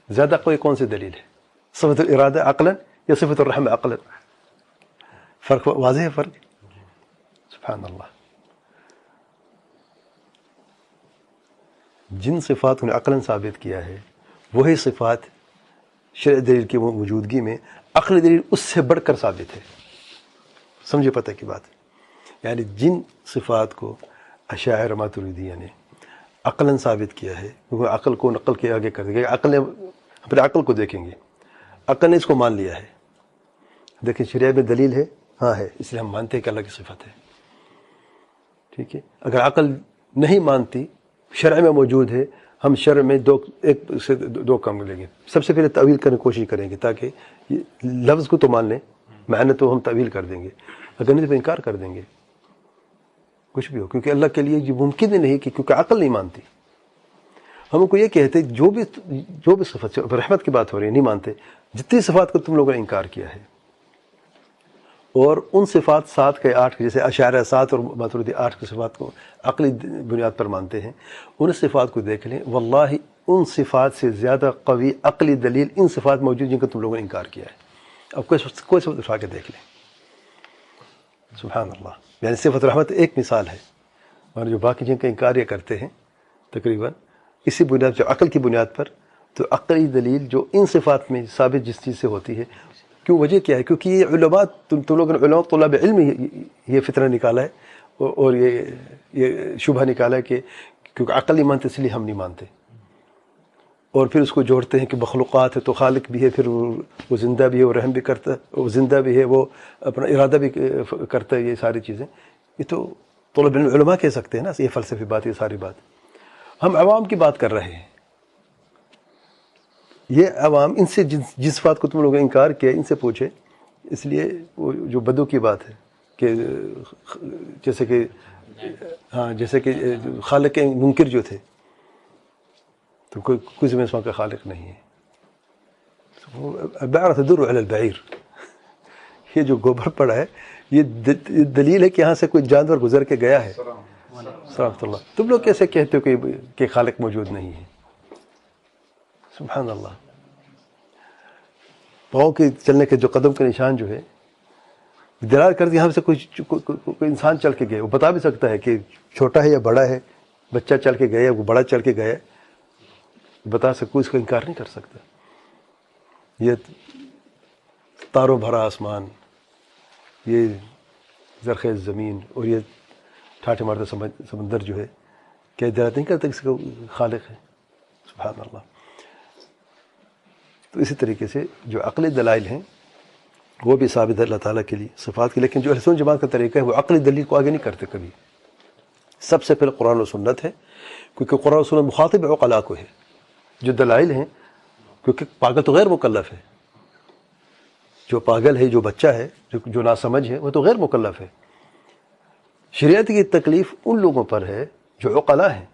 زیادہ قوی کون سی دلیل ہے؟ صفت الارادہ عقلا یا صفت الرحم عقلا؟ فرق واضح ہے، فرق. سبحان اللہ. جن صفات نے عقلاً ثابت کیا ہے وہی صفات شرعی دلیل کی موجودگی میں عقلی دلیل اس سے بڑھ کر ثابت ہے. سمجھے پتہ کی بات؟ یعنی جن صفات کو اشاعرہ ماتریدیہ نے عقلاً ثابت کیا ہے، کیونکہ عقل کے آگے کر دے گا. عقل نے اپنے عقل کو دیکھیں گے، عقل نے اس کو مان لیا ہے دیکھیں شریعہ میں دلیل ہے، ہاں ہے، اس لیے ہم مانتے ہیں کہ اللہ کی صفت ہے. ٹھیک ہے، اگر عقل نہیں مانتی، شرع میں موجود ہے، ہم شرع میں ایک سے دو کام لیں گے. سب سے پہلے تعویل کرنے کی کوشش کریں گے تاکہ لفظ کو تو مان لیں، معنی تو ہم تعویل کر دیں گے، اگر نہیں تو انکار کر دیں گے کچھ بھی ہو، کیونکہ اللہ کے لیے یہ ممکن ہی نہیں کہ کیونکہ عقل نہیں مانتی. ہم کو یہ کہتے جو بھی صفت رحمت کی بات ہو رہی ہے نہیں مانتے. جتنی صفات کو تم لوگوں نے انکار کیا ہے، اور ان صفات 7 کے 8 کے، جیسے اشاعرہ 7 اور ماتریدی 8 کی صفات کو عقلی بنیاد پر مانتے ہیں، ان صفات کو دیکھ لیں، واللہ ان صفات سے زیادہ قوی عقلی دلیل ان صفات موجود جن کو تم لوگوں نے انکار کیا ہے. اب کوئی صفت اٹھا کے دیکھ لیں. سبحان اللہ. یعنی صفت رحمت ایک مثال ہے، اور جو باقی جن کا انکار یہ کرتے ہیں تقریباً اسی بنیاد جو عقل کی بنیاد پر، تو عقلی دلیل جو ان صفات میں ثابت جس چیز سے ہوتی ہے. کیوں؟ وجہ کیا ہے؟ کیونکہ یہ علماء تم لوگوں نے علماء طلاب علم یہ فتنہ نکالا ہے، اور یہ شبہ نکالا ہے کہ کیونکہ عقل نہیں مانتے اس لیے ہم نہیں مانتے. اور پھر اس کو جوڑتے ہیں کہ مخلوقات ہے تو خالق بھی ہے، پھر وہ زندہ بھی ہے، وہ رحم بھی کرتا ہے، وہ زندہ بھی ہے، وہ اپنا ارادہ بھی کرتا ہے. یہ ساری چیزیں یہ تو طلب علماء کہہ سکتے ہیں نا، یہ فلسفی بات، یہ ساری بات. ہم عوام کی بات کر رہے ہیں. یہ عوام ان سے جس بات کو تم لوگوں نے انکار کیا ان سے پوچھے. اس لیے وہ جو بدو کی بات ہے کہ جیسے کہ خالق کے منکر جو تھے، تو کوئی زمین کا خالق نہیں ہے. البعرة تدور علی البعیر. یہ جو گوبر پڑا ہے یہ دلیل ہے کہ یہاں سے کوئی جانور گزر کے گیا ہے. سلامت اللہ. تم لوگ کیسے کہتے ہو کہ خالق موجود نہیں ہے؟ سبحان اللہ. پاؤں کے چلنے کے جو قدم کے نشان جو ہے دلال کر دیا، یہاں سے کوئی انسان چل کے گئے. وہ بتا بھی سکتا ہے کہ چھوٹا ہے یا بڑا ہے، بچہ چل کے گیا، وہ بڑا چل کے گیا، بتا سکتا، اس کا انکار نہیں کر سکتا. یہ تاروں بھرا آسمان، یہ زرخیز زمین، اور یہ ٹھاٹھے مارتا سمندر جو ہے، کیا دلالت نہیں کرتا کسی کو خالق ہے؟ سبحان اللہ. تو اسی طریقے سے جو عقلی دلائل ہیں وہ بھی ثابت ہے اللہ تعالیٰ کے لیے صفات کی، لیکن جو اہل سنت جماعت کا طریقہ ہے وہ عقلی دلیل کو آگے نہیں کرتے کبھی. سب سے پہلے قرآن و سنت ہے، کیونکہ قرآن و سنت مخاطب عقلاء کو ہے. جو دلائل ہیں، کیونکہ پاگل تو غیر مکلف ہے، جو پاگل ہے، جو بچہ ہے، جو ناسمجھ ہے، وہ تو غیر مکلف ہے. شریعت کی تکلیف ان لوگوں پر ہے جو عقلاء ہیں،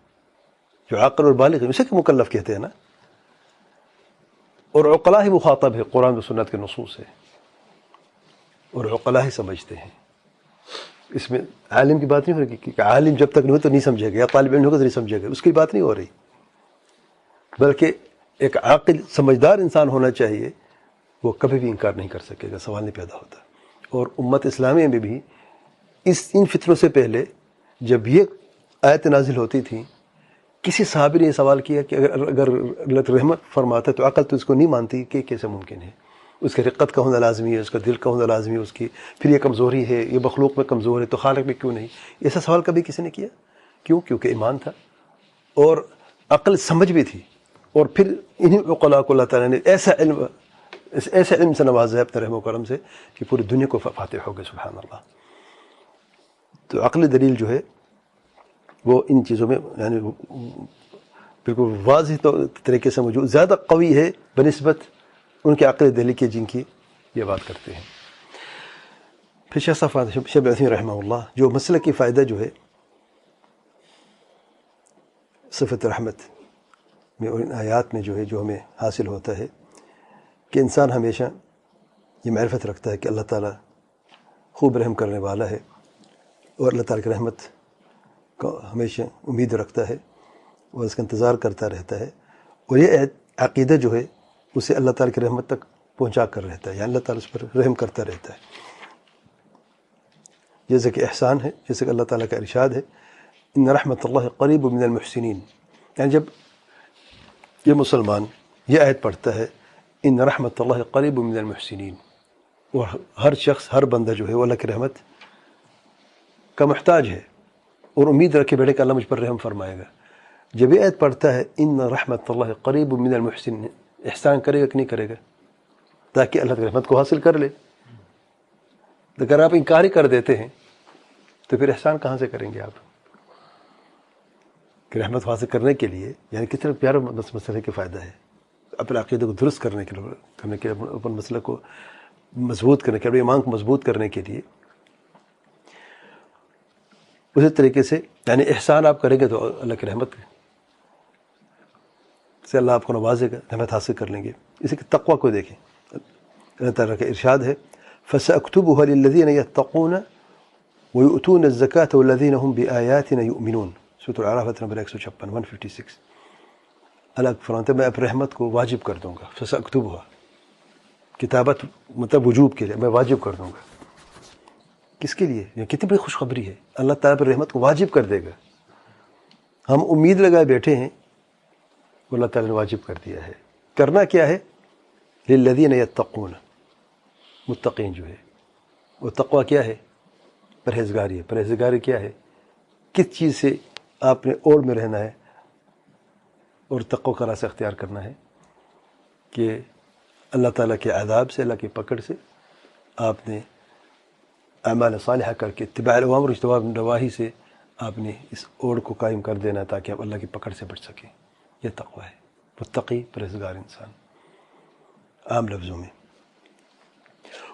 جو عاقل اور بالغ ہیں، اسے کہ مکلف کہتے ہیں نا. اور عقلاء ہی مخاطب ہے قرآن و سنت کے نصوص سے، اور عقلاء ہی سمجھتے ہیں. اس میں عالم کی بات نہیں ہو رہی کہ عالم جب تک نہیں ہو تو نہیں سمجھے گا، یا طالب علم ہوگا تو نہیں سمجھے گا، اس کی بات نہیں ہو رہی. بلکہ ایک عاقل سمجھدار انسان ہونا چاہیے، وہ کبھی بھی انکار نہیں کر سکے گا، سوال نہیں پیدا ہوتا. اور امت اسلامیہ میں بھی ان فتنوں سے پہلے جب یہ آیت نازل ہوتی تھی، کسی صحابی نے یہ سوال کیا کہ اگر اللہ رحمت فرماتا ہے تو عقل تو اس کو نہیں مانتی، کہ کیسے ممکن ہے؟ اس کی رقت کا ہونا لازمی ہے، اس کا دل کا ہونا لازمی ہے، اس کی پھر یہ کمزوری ہے، یہ مخلوق میں کمزور ہے تو خالق میں کیوں نہیں؟ ایسا سوال کبھی کسی نے کیا؟ کیوں؟ کیونکہ ایمان تھا اور عقل سمجھ بھی تھی. اور پھر انہی عقلاء کو اللہ تعالیٰ نے ایسا علم سے نوازا ہے اپنے رحم و کرم سے کہ پوری دنیا کو فاتح ہو گئے. سبحان اللہ. تو عقلی دلیل جو ہے وہ ان چیزوں میں یعنی بالکل واضح طریقے سے موجود، زیادہ قوی ہے بنسبت ان کے عقلی دلیل کے جن کی یہ بات کرتے ہیں. پھر شیخ ابن عثیمین رحمہ اللہ جو مسئلہ کی فائدہ جو ہے صفت رحمت میں اور ان آیات میں جو ہے جو ہمیں حاصل ہوتا ہے کہ انسان ہمیشہ یہ معرفت رکھتا ہے کہ اللہ تعالیٰ خوب رحم کرنے والا ہے، اور اللہ تعالیٰ کی رحمت کو ہمیشہ امید رکھتا ہے اور اس کا انتظار کرتا رہتا ہے. اور یہ عقیدہ جو ہے اسے اللہ تعالیٰ کی رحمت تک پہنچا کر رہتا ہے، یعنی اللہ تعالیٰ اس پر رحم کرتا رہتا ہے. جیسے کہ احسان ہے، جیسے کہ اللہ تعالیٰ کا ارشاد ہے ان رحمت اللہ قریب من المحسنین. یعنی جب یہ مسلمان یہ آیت پڑھتا ہے ان رحمت اللہ قریب من المحسنین، اور ہر شخص، ہر بندہ جو ہے وہ اللہ کی رحمت کا محتاج ہے اور امید رکھے بیٹھے کہ اللہ مجھ پر رحم فرمائے گا. جب یہ آیت پڑھتا ہے ان رحمت اللہ قریب من المحسنین، احسان کرے گا کہ نہیں کرے گا تاکہ اللہ کی رحمت کو حاصل کر لے؟ اگر آپ انکار ہی کر دیتے ہیں تو پھر احسان کہاں سے کریں گے آپ؟ کہ رحمت حاصل کرنے کے لیے یعنی کتنا پیارا مسئلے کے فائدہ ہے، اپنے عقیدے کو درست کرنے کے لیے اپنے مسئلے کو مضبوط کرنے کے لیے، ایمان کو مضبوط کرنے کے لیے اسی طریقے سے یعنی احسان آپ کریں گے تو اللہ کی رحمت سے اللہ آپ کو نوازے گا، رحمت حاصل کر لیں گے۔ اسی کے تقوی کو دیکھیں، اللہ تعالیٰ کا ارشاد ہے فَسَأَكْتُبُهَا لِلَّذِينَ يَتَّقُونَ وَيُؤْتُونَ الزَّكَاةَ وَالَّذِينَ هُمْ بِآيَاتِنَا يُؤْمِنُونَ، سورۃ الاعراف نمبر 156 156۔ اللہ فرماتے ہیں میں اپنی رحمت کو واجب کر دوں گا، فَسَأَكْتُبُهَا، کتابت مطلب وجوب کے لیے، میں واجب کر دوں گا۔ کس کے لیے؟ یہ کتنی بڑی خوشخبری ہے، اللہ تعالیٰ پر رحمت کو واجب کر دے گا۔ ہم امید لگائے بیٹھے ہیں، وہ اللہ تعالیٰ نے واجب کر دیا ہے۔ کرنا کیا ہے؟ للذین یتقون، متقین جو ہے، وہ تقوی کیا ہے؟ پرہیزگاری ہے۔ پرہیزگاری کیا ہے؟ کس چیز سے آپ نے اوڑ میں رہنا ہے اور تقوی کا راستہ اختیار کرنا ہے کہ اللہ تعالیٰ کے عذاب سے، اللہ کی پکڑ سے آپ نے اعمال صالحہ کر کے اتباع الاوامر و اجتناب النواہی سے آپ نے اس اوڑ کو قائم کر دینا تاکہ آپ اللہ کی پکڑ سے بچ سکیں۔ یہ تقوی ہے، متقی پرہیزگار انسان عام لفظوں میں۔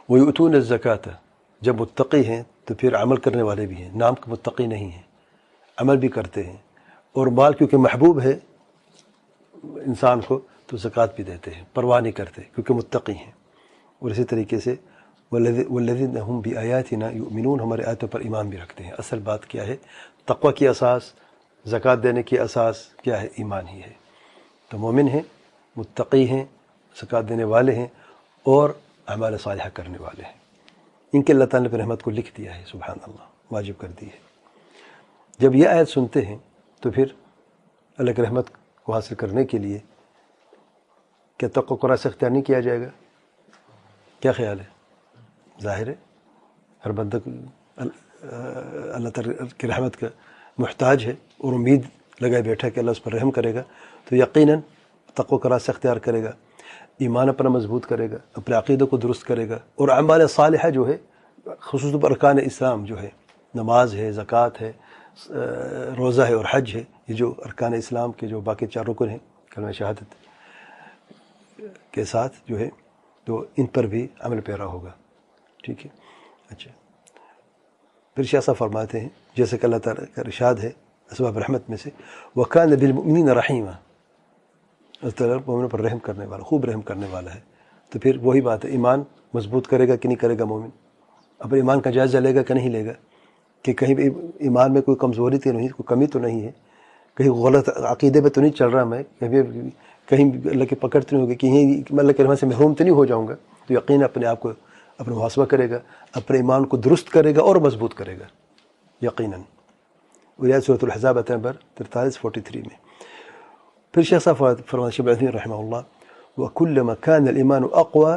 وَيُؤْتُونَ الزَّكَاةَ، جب متقی ہیں تو پھر عمل کرنے والے بھی ہیں، نام کے متقی نہیں ہیں، عمل بھی کرتے ہیں، اور مال کیونکہ محبوب ہے انسان کو تو زکوٰۃ بھی دیتے ہیں، پرواہ نہیں کرتے کیونکہ متقی ہیں۔ اور اسی طریقے سے والذین هم بآیاتنا یؤمنون، ہمارے آیتوں پر ایمان بھی رکھتے ہیں۔ اصل بات کیا ہے؟ تقوی کی اساس، زکوٰۃ دینے کی اساس کیا ہے؟ ایمان ہی ہے۔ تو مومن ہیں، متقی ہیں، زکوٰۃ دینے والے ہیں، اور اعمال صالحہ کرنے والے ہیں۔ ان کے اللہ تعالیٰ نے اپنی رحمت کو لکھ دیا ہے، سبحان اللہ، واجب کر دی ہے۔ جب یہ آیت سنتے ہیں تو پھر اللہ کی رحمت کو حاصل کرنے کے لیے کیا تقوی کو راستہ اختیار نہیں کیا جائے گا؟ کیا خیال ہے؟ ظاہر ہے ہر بندہ اللہ تعالیٰ کی رحمت کا محتاج ہے اور امید لگائے بیٹھا کہ اللہ اس پر رحم کرے گا، تو یقیناً تقوی کا راستہ اختیار کرے گا، ایمان اپنا مضبوط کرے گا، اپنے عقیدے کو درست کرے گا، اور اعمال صالحہ جو ہے خصوصاً پر ارکان اسلام جو ہے، نماز ہے، زکوٰۃ ہے، روزہ ہے اور حج ہے، یہ جو ارکان اسلام کے جو باقی 4 رکن ہیں کلمہ شہادت کے ساتھ جو ہے، تو ان پر بھی عمل پیرا ہوگا۔ ٹھیک ہے، اچھا۔ پھر شاہ صاحب فرماتے ہیں جیسے کہ اللہ تعالیٰ کا ارشاد ہے اسباب رحمت میں سے وَكَانَ بِالْمُؤْمِنِينَ رَحِيمًا، اللہ تعالیٰ مومن پر رحم کرنے والا، خوب رحم کرنے والا ہے۔ تو پھر وہی بات ہے، ایمان مضبوط کرے گا کہ نہیں کرے گا مومن؟ اپنے ایمان کا جائزہ لے گا کہ نہیں لے گا، کہ کہیں بھی ایمان میں کوئی کمزوری تو نہیں، کوئی کمی تو نہیں ہے، کہیں غلط عقیدے پہ تو نہیں چل رہا میں، کہیں اللہ کی پکڑ تو نہیں ہوگی، کہیں میں اللہ کے رحمت سے محروم تو نہیں ہو جاؤں گا۔ تو یقین اپنے آپ کو اپنا محاسبہ کرے گا، اپنے ایمان کو درست کرے گا اور مضبوط کرے گا یقیناً۔ اور سورۃ الحزاب نمبر 43 میں پھر شیخ صاحب فرماتے شیخ عثیمین رحمہ اللہ وَكُلَّمَا كَانَ الْإِيمَانُ أَقْوَى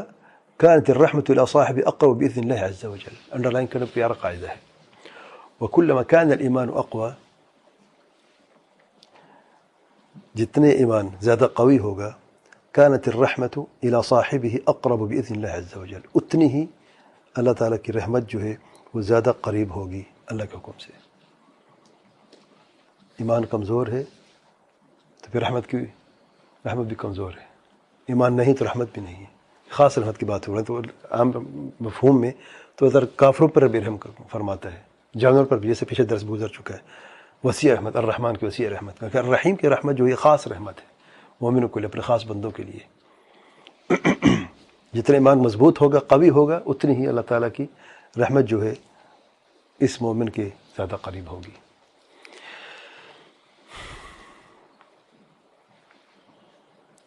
كَانَتِ الرَّحْمَةُ إِلَى صَاحِبِ أَقْرَبُ بِإِذْنِ اللَّهِ عَزَّ وَجَلَّ۔ انڈر لائن کرنا پیارا قاعدہ ہے، وَكُلَّمَا كَانَ الْإِيمَانُ أَقْوَى، جتنے ایمان زیادہ قوی ہوگا، كانت الرحمة إلى صاحبه أقرب بإذن الله عز وجل، اتنی ہی اللہ تعالیٰ کی رحمت جو ہے وہ زیادہ قریب ہوگی اللہ کے حکم سے۔ ایمان کمزور ہے تو پھر رحمت بھی کمزور ہے، ایمان نہیں تو رحمت بھی نہیں ہے۔ خاص رحمت کی بات ہو رہی ہے تو عام مفہوم میں تو ادھر کافروں پر بھی رحم فرماتا ہے، جانور پر بھی، جیسے پیچھے درس گزر چکا ہے۔ وسیع رحمت، الرحمن کی وسیع رحمت، کیونکہ الرحیم کی رحمت جو ہے خاص رحمت ہے مومنوں کے لیے، اپنے خاص بندوں کے لیے۔ جتنا ایمان مضبوط ہوگا، قوی ہوگا، اتنی ہی اللہ تعالیٰ کی رحمت جو ہے اس مومن کے زیادہ قریب ہوگی۔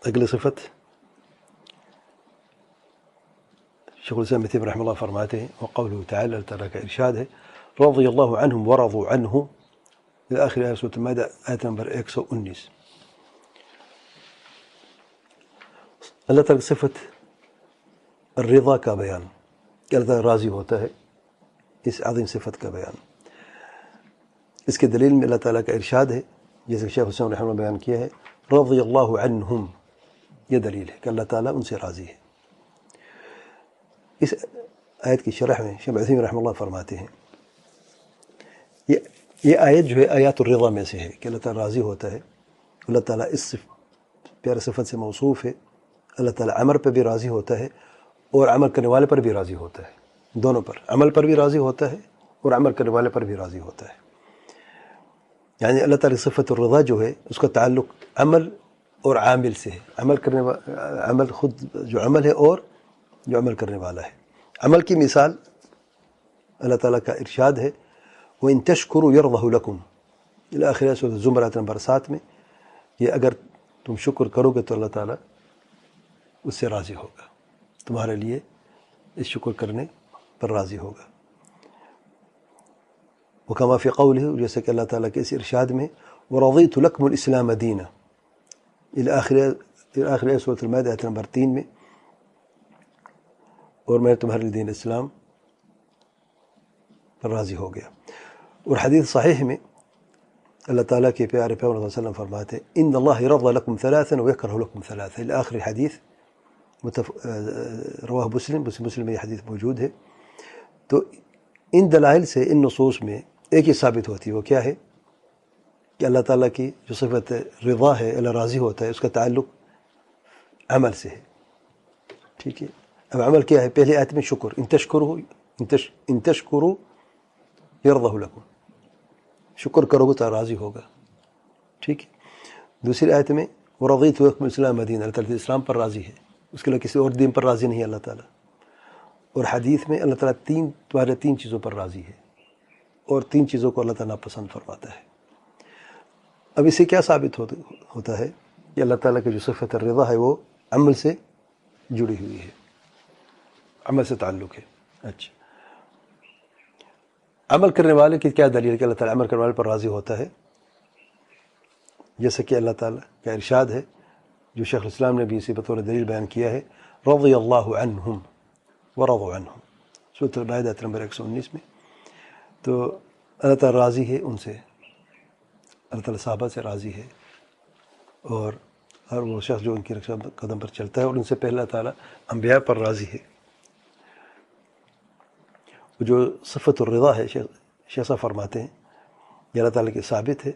اگلی صفت شیخ الاسلام ابن تیمیہ رحمہ اللہ فرماتے ہیں وقوله تعالی، اللہ تعالیٰ کا ارشاد ہے رضی اللہ عنہم ورضوا عنہ، الى آخر آیت سورۃ المائدہ آیت نمبر 119۔ اللہ تعالیٰ کی صفت الرضا کا بیان، کہ اللہ تعالیٰ راضی ہوتا ہے، اس عظیم صفت کا بیان۔ اس کے دلیل میں اللہ تعالیٰ کا ارشاد ہے، جیسے شیخ حسین رحمہ اللہ بیان کیا ہے رضی اللہ عنہم، یہ دلیل ہے کہ اللہ تعالیٰ ان سے راضی ہے۔ اس آیت کی شرح میں شیخ عثیمین رحمہ اللہ فرماتے ہیں یہ آیت جو ہے آیات الرضا میں سے ہے کہ اللہ تعالیٰ راضی ہوتا ہے. اللہ تعالیٰ اس پیارے صفت سے موصوف ہے. اللہ تعالیٰ عمل پر بھی راضی ہوتا ہے اور عمل کرنے والے پر بھی راضی ہوتا ہے. دونوں پر، عمل پر بھی راضی ہوتا ہے اور عمل کرنے والے پر بھی راضی ہوتا ہے. یعنی اللہ تعالیٰ کی صفت الرضا جو ہے اس کا تعلق عمل اور عامل سے ہے. عمل خود جو عمل ہے اور جو عمل کرنے والا ہے. عمل کی مثال اللہ تعالیٰ کا ارشاد ہے وَإِن تَشْكُرُوا يَرْضَهُ لَكُمْ الى آخر سورۃ الزمر آیت نمبر 7 میں. یہ اگر تم شکر کرو گے تو اللہ تعالیٰ اس سے راضی ہوگا، تمہارے لیے اس شکر کرنے پر راضی ہوگا. وَكَمَا فِي قَوْلِهِ، جیسے کہ اللہ تعالیٰ کے اس ارشاد میں وَرَضِيتُ لَكُمُ الْإِسْلَامَ دِينًا الى آخر سورۃ المائدہ آیت نمبر 3 میں، اور میں تمہارے لیے دین اسلام پر راضی ہو گیا. اور حدیث صحیح میں اللہ تعالیٰ کے پیارے پیغمبر صلی اللہ علیہ وسلم فرماتے ہیں ان اللہ رضى لكم ثلاثا ويكره لكم ثلاثا الى آخر حدیث رواہ مسلم میں یہ حدیث موجود ہے. تو ان دلائل سے، ان نصوص میں ایک ہی ثابت ہوتی ہے، وہ کیا ہے کہ اللہ تعالیٰ کی جو صفت رضا ہے، اللہ راضی ہوتا ہے، اس کا تعلق عمل سے ہے. ٹھیک ہے. اب عمل کیا ہے؟ پہلی آیت میں شکر، ان تشکروا یرضہ لکم، شکر کرو گے تو راضی ہوگا. ٹھیک ہے. دوسری آیت میں ورضیت لکم الاسلام دینًا، اللہ تعالیٰ اسلام پر راضی ہے، اس کے علاوہ کسی اور دین پر راضی نہیں ہے اللہ تعالیٰ. اور حدیث میں اللہ تعالیٰ تمہارے تین چیزوں پر راضی ہے اور تین چیزوں کو اللہ تعالیٰ پسند فرماتا ہے. اب اس سے کیا ثابت ہوتا ہے کہ اللہ تعالیٰ کی جو صفت الرضا ہے وہ عمل سے جڑی ہوئی ہے، عمل سے تعلق ہے. اچھا، عمل کرنے والے کی کیا دلیل ہے کہ اللہ تعالیٰ عمل کرنے والے پر راضی ہوتا ہے؟ جیسے کہ اللہ تعالیٰ کا ارشاد ہے جو شیخ الاسلام نے بھی اسی بطور دلیل بیان کیا ہے رضی اللہ عنہم ورضوا عنہ، سورۃ المائدہ آیت نمبر 119 میں. تو اللہ تعالیٰ راضی ہے ان سے، اللہ تعالیٰ صحابہ سے راضی ہے، اور ہر وہ شخص جو ان کی رقم قدم پر چلتا ہے، اور ان سے پہلے اللہ تعالیٰ انبیاء پر راضی ہے. جو صفت الرضا ہے شیخ صاحب فرماتے ہیں یہ اللہ تعالیٰ کی ثابت ہے،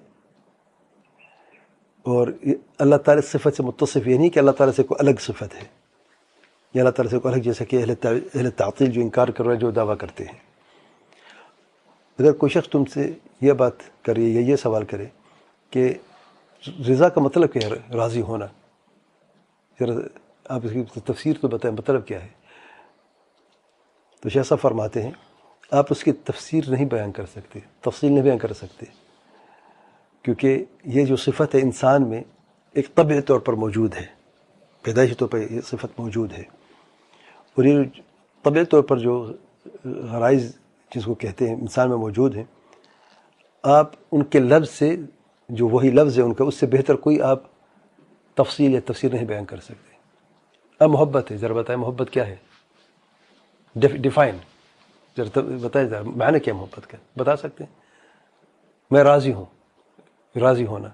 اور اللہ تعالیٰ صفت سے متصف یہ نہیں کہ اللہ تعالیٰ سے کوئی الگ صفت ہے، یا اللہ تعالیٰ سے کوئی الگ، جیسے کہ اہل تعطیل جو انکار کر رہے ہیں، جو دعویٰ کرتے ہیں. اگر کوئی شخص تم سے یہ بات کرے یا یہ سوال کرے کہ رضا کا مطلب کیا ہے، راضی ہونا، آپ اس کی تفسیر تو بتائیں مطلب کیا ہے. تو شیخ صاحب فرماتے ہیں آپ اس کی تفسیر نہیں بیان کر سکتے، تفصیل نہیں بیان کر سکتے، کیونکہ یہ جو صفت ہے انسان میں ایک طبعی طور پر موجود ہے، پیدائشی طور پر یہ صفت موجود ہے. اور یہ طبعی طور پر جو غرائز جس کو کہتے ہیں انسان میں موجود ہیں، آپ ان کے لفظ سے، جو وہی لفظ ہے ان کا، اس سے بہتر کوئی آپ تفصیل یا تفسیر نہیں بیان کر سکتے. اب محبت ہے، ذرا بتائیں محبت کیا ہے، ڈیفائن ذرا بتائیں، ذرا معنی کیا محبت کا بتا سکتے ہیں؟ میں راضی ہوں، راضی ہونا.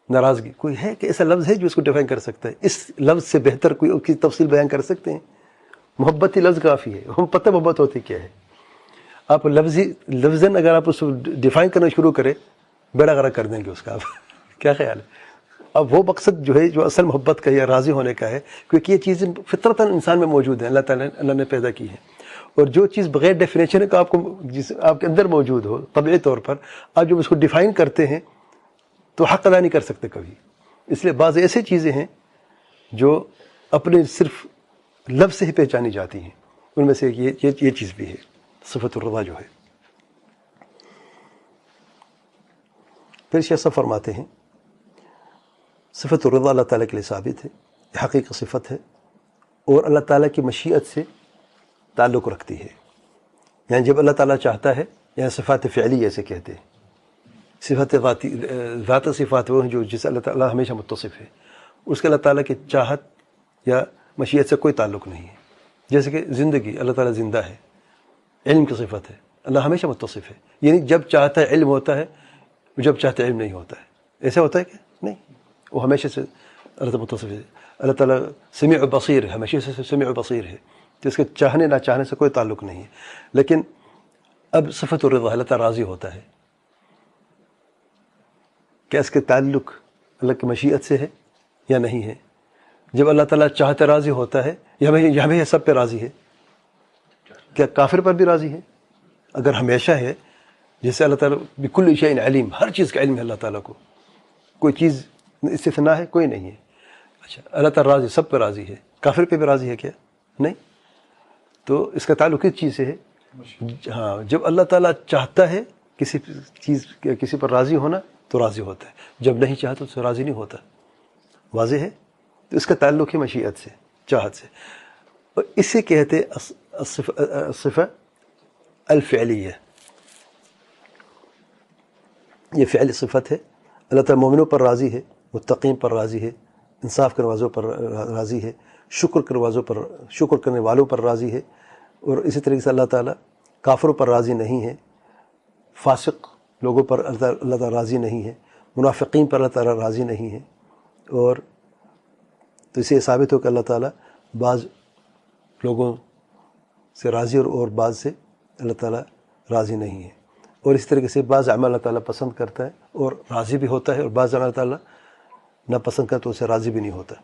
ناراضگی کوئی ہے کہ ایسا لفظ ہے جو اس کو ڈیفائن کر سکتا ہے؟ اس لفظ سے بہتر کوئی اس کی تفصیل بیان کر سکتے ہیں؟ محبت ہی لفظ کافی ہے، ہم پتہ محبت ہوتی کیا ہے. آپ لفظاً اگر آپ اس کو ڈیفائن کرنا شروع کریں، بیڑا غرق کر دیں گے اس کا. آپ کیا خیال ہے؟ اب وہ مقصد جو ہے، جو اصل محبت کا یا راضی ہونے کا ہے، کیونکہ یہ چیزیں فطرتاً انسان میں موجود ہیں، اللہ نے پیدا کی ہیں. اور جو چیز بغیر ڈیفینیشن کا آپ کو، جس آپ کے اندر موجود ہو طبعی طور پر، آپ جب اس کو ڈیفائن کرتے ہیں تو حق ادا نہیں کر سکتے کبھی. اس لیے بعض ایسی چیزیں ہیں جو اپنے صرف لفظ سے ہی پہچانی جاتی ہیں، ان میں سے یہ چیز بھی ہے، صفت الرضا جو ہے. پھر شیخ صاحب فرماتے ہیں صفت الرضا اللہ تعالیٰ کے لیے ثابت ہے، حقیقی صفت ہے، اور اللہ تعالیٰ کی مشیت سے تعلق رکھتی ہے. یعنی جب اللہ تعالیٰ چاہتا ہے، یعنی صفات فعلی جیسے کہتے ہیں، صفت ذات صفات وہ ہیں جو جس اللہ تعالیٰ ہمیشہ متصف ہے، اس کے اللہ تعالیٰ کی چاہت یا مشیت سے کوئی تعلق نہیں ہے. جیسے کہ زندگی، اللہ تعالیٰ زندہ ہے، علم کی صفت ہے، اللہ ہمیشہ متصف ہے. یعنی جب چاہتا ہے علم ہوتا ہے، جب چاہتا ہے علم نہیں ہوتا ہے. ایسا ہوتا ہے کہ نہیں؟ وہ ہمیشہ سے اللہ تعالیٰ متصف ہے. اللہ تعالیٰ سمیع و بصیر ہے، ہمیشہ سے سمیع و بصیر ہے. تو اس کے چاہنے نہ چاہنے سے کوئی تعلق نہیں ہے. لیکن اب صفت الرضا اللہ تعالیٰ راضی ہوتا ہے، کیا اس کے تعلق اللہ کی مشیت سے ہے یا نہیں ہے؟ جب اللہ تعالیٰ چاہتے راضی ہوتا ہے، یہاں بھی سب پہ راضی ہے، کیا کافر پر بھی راضی ہے؟ اگر ہمیشہ ہے، جیسے اللہ تعالیٰ بکل شیء علیم، ہر چیز کا علم ہے اللہ تعالیٰ کو، کوئی چیز استثناء ہے کوئی نہیں ہے. اچھا، اللہ تعالیٰ راضی، سب پہ راضی ہے، کافر پہ بھی راضی ہے کیا؟ نہیں. تو اس کا تعلق کس چیز سے ہے؟ ہاں، جب اللہ تعالیٰ چاہتا ہے کسی چیز کسی پر راضی ہونا تو راضی ہوتا ہے، جب نہیں چاہتا تو راضی نہیں ہوتا. واضح ہے؟ تو اس کا تعلق ہے مشیت سے، چاہت سے. اور اسے کہتے الصفہ الفعلیہ. یہ فعلی صفت ہے. اللہ تعالیٰ مومنوں پر راضی ہے، متقین پر راضی ہے، انصاف کرنے والوں پر راضی ہے، شکر کرنے والوں پر راضی ہے. اور اسی طریقے سے اللہ تعالیٰ کافروں پر راضی نہیں ہے، فاسق لوگوں پر اللہ تعالیٰ راضی نہیں ہے، منافقین پر اللہ تعالیٰ راضی نہیں ہے. اور تو اسے ثابت ہو کہ اللہ تعالیٰ بعض لوگوں سے راضی اور بعض سے اللہ تعالیٰ راضی نہیں ہے. اور اس طریقے سے بعض عمل اللہ تعالیٰ پسند کرتا ہے اور راضی بھی ہوتا ہے، اور بعض عمل اللہ تعالیٰ ناپسند کرتا ہے تو اسے راضی بھی نہیں ہوتا.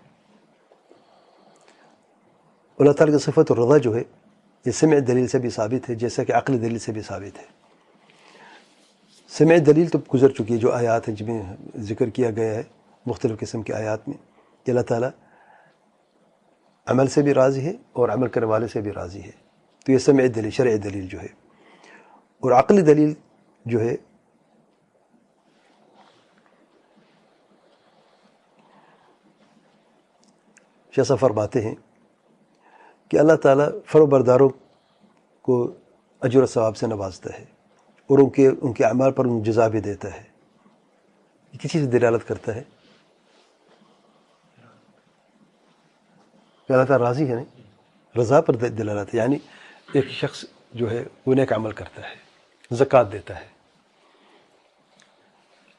اللہ تعالیٰ کی صفت الرضا جو ہے یہ سمع دلیل سے بھی ثابت ہے، جیسا کہ عقل دلیل سے بھی ثابت ہے. سمع دلیل تو گزر چکی ہے، جو آیات ہیں جن میں ذکر کیا گیا ہے مختلف قسم کے آیات میں کہ اللہ تعالیٰ عمل سے بھی راضی ہے اور عمل کرنے والے سے بھی راضی ہے. تو یہ سمع دلیل، شرع دلیل جو ہے. اور عقلی دلیل جو ہے شیخ صاحب فرماتے ہیں کہ اللہ تعالیٰ فرمانبرداروں کو اجر و ثواب سے نوازتا ہے اور ان کے اعمال پر ان جزا بھی دیتا ہے. یہ کسی سے دلالت کرتا ہے کہ اللہ تعالیٰ راضی ہے، نہیں، رضا پر دلالت ہے. یعنی ایک شخص جو ہے وہ نیک عمل کرتا ہے، زکوٰۃ دیتا ہے،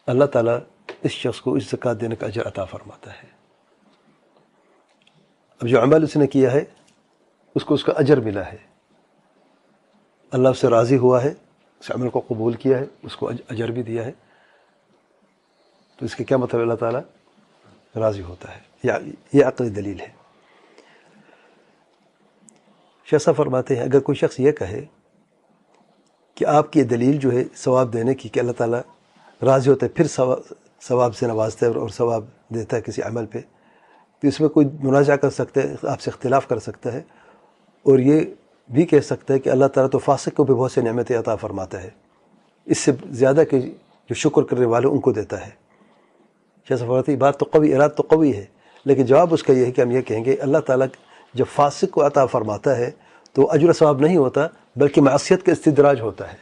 اللہ تعالیٰ اس شخص کو اس زکوٰۃ دینے کا اجر عطا فرماتا ہے. اب جو عمل اس نے کیا ہے اس کو اس کا اجر ملا ہے، اللہ اس سے راضی ہوا ہے، اس عمل کو قبول کیا ہے، اس کو اجر بھی دیا ہے. تو اس کے کیا مطلب؟ اللہ تعالیٰ راضی ہوتا ہے. یہ عقلی دلیل ہے. شیخ صاحب فرماتے ہیں اگر کوئی شخص یہ کہے کہ آپ کی دلیل جو ہے ثواب دینے کی کہ اللہ تعالیٰ راضی ہوتا ہے پھر ثواب سے نوازتا ہے اور ثواب دیتا ہے کسی عمل پہ، تو اس میں کوئی منازعہ کر سکتا ہے، آپ سے اختلاف کر سکتا ہے، اور یہ بھی کہہ سکتا ہے کہ اللہ تعالیٰ تو فاسق کو بھی بہت سے نعمتیں عطا فرماتا ہے، اس سے زیادہ کہ جو شکر کرنے والے ان کو دیتا ہے. شیخ صاحب فرماتے ہیں بات تو قوی، اراد تو قوی ہے، لیکن جواب اس کا یہ ہے کہ ہم یہ کہیں گے اللہ تعالیٰ جب فاسق کو عطا فرماتا ہے تو اجر و ثواب نہیں ہوتا بلکہ معصیت کا استدراج ہوتا ہے.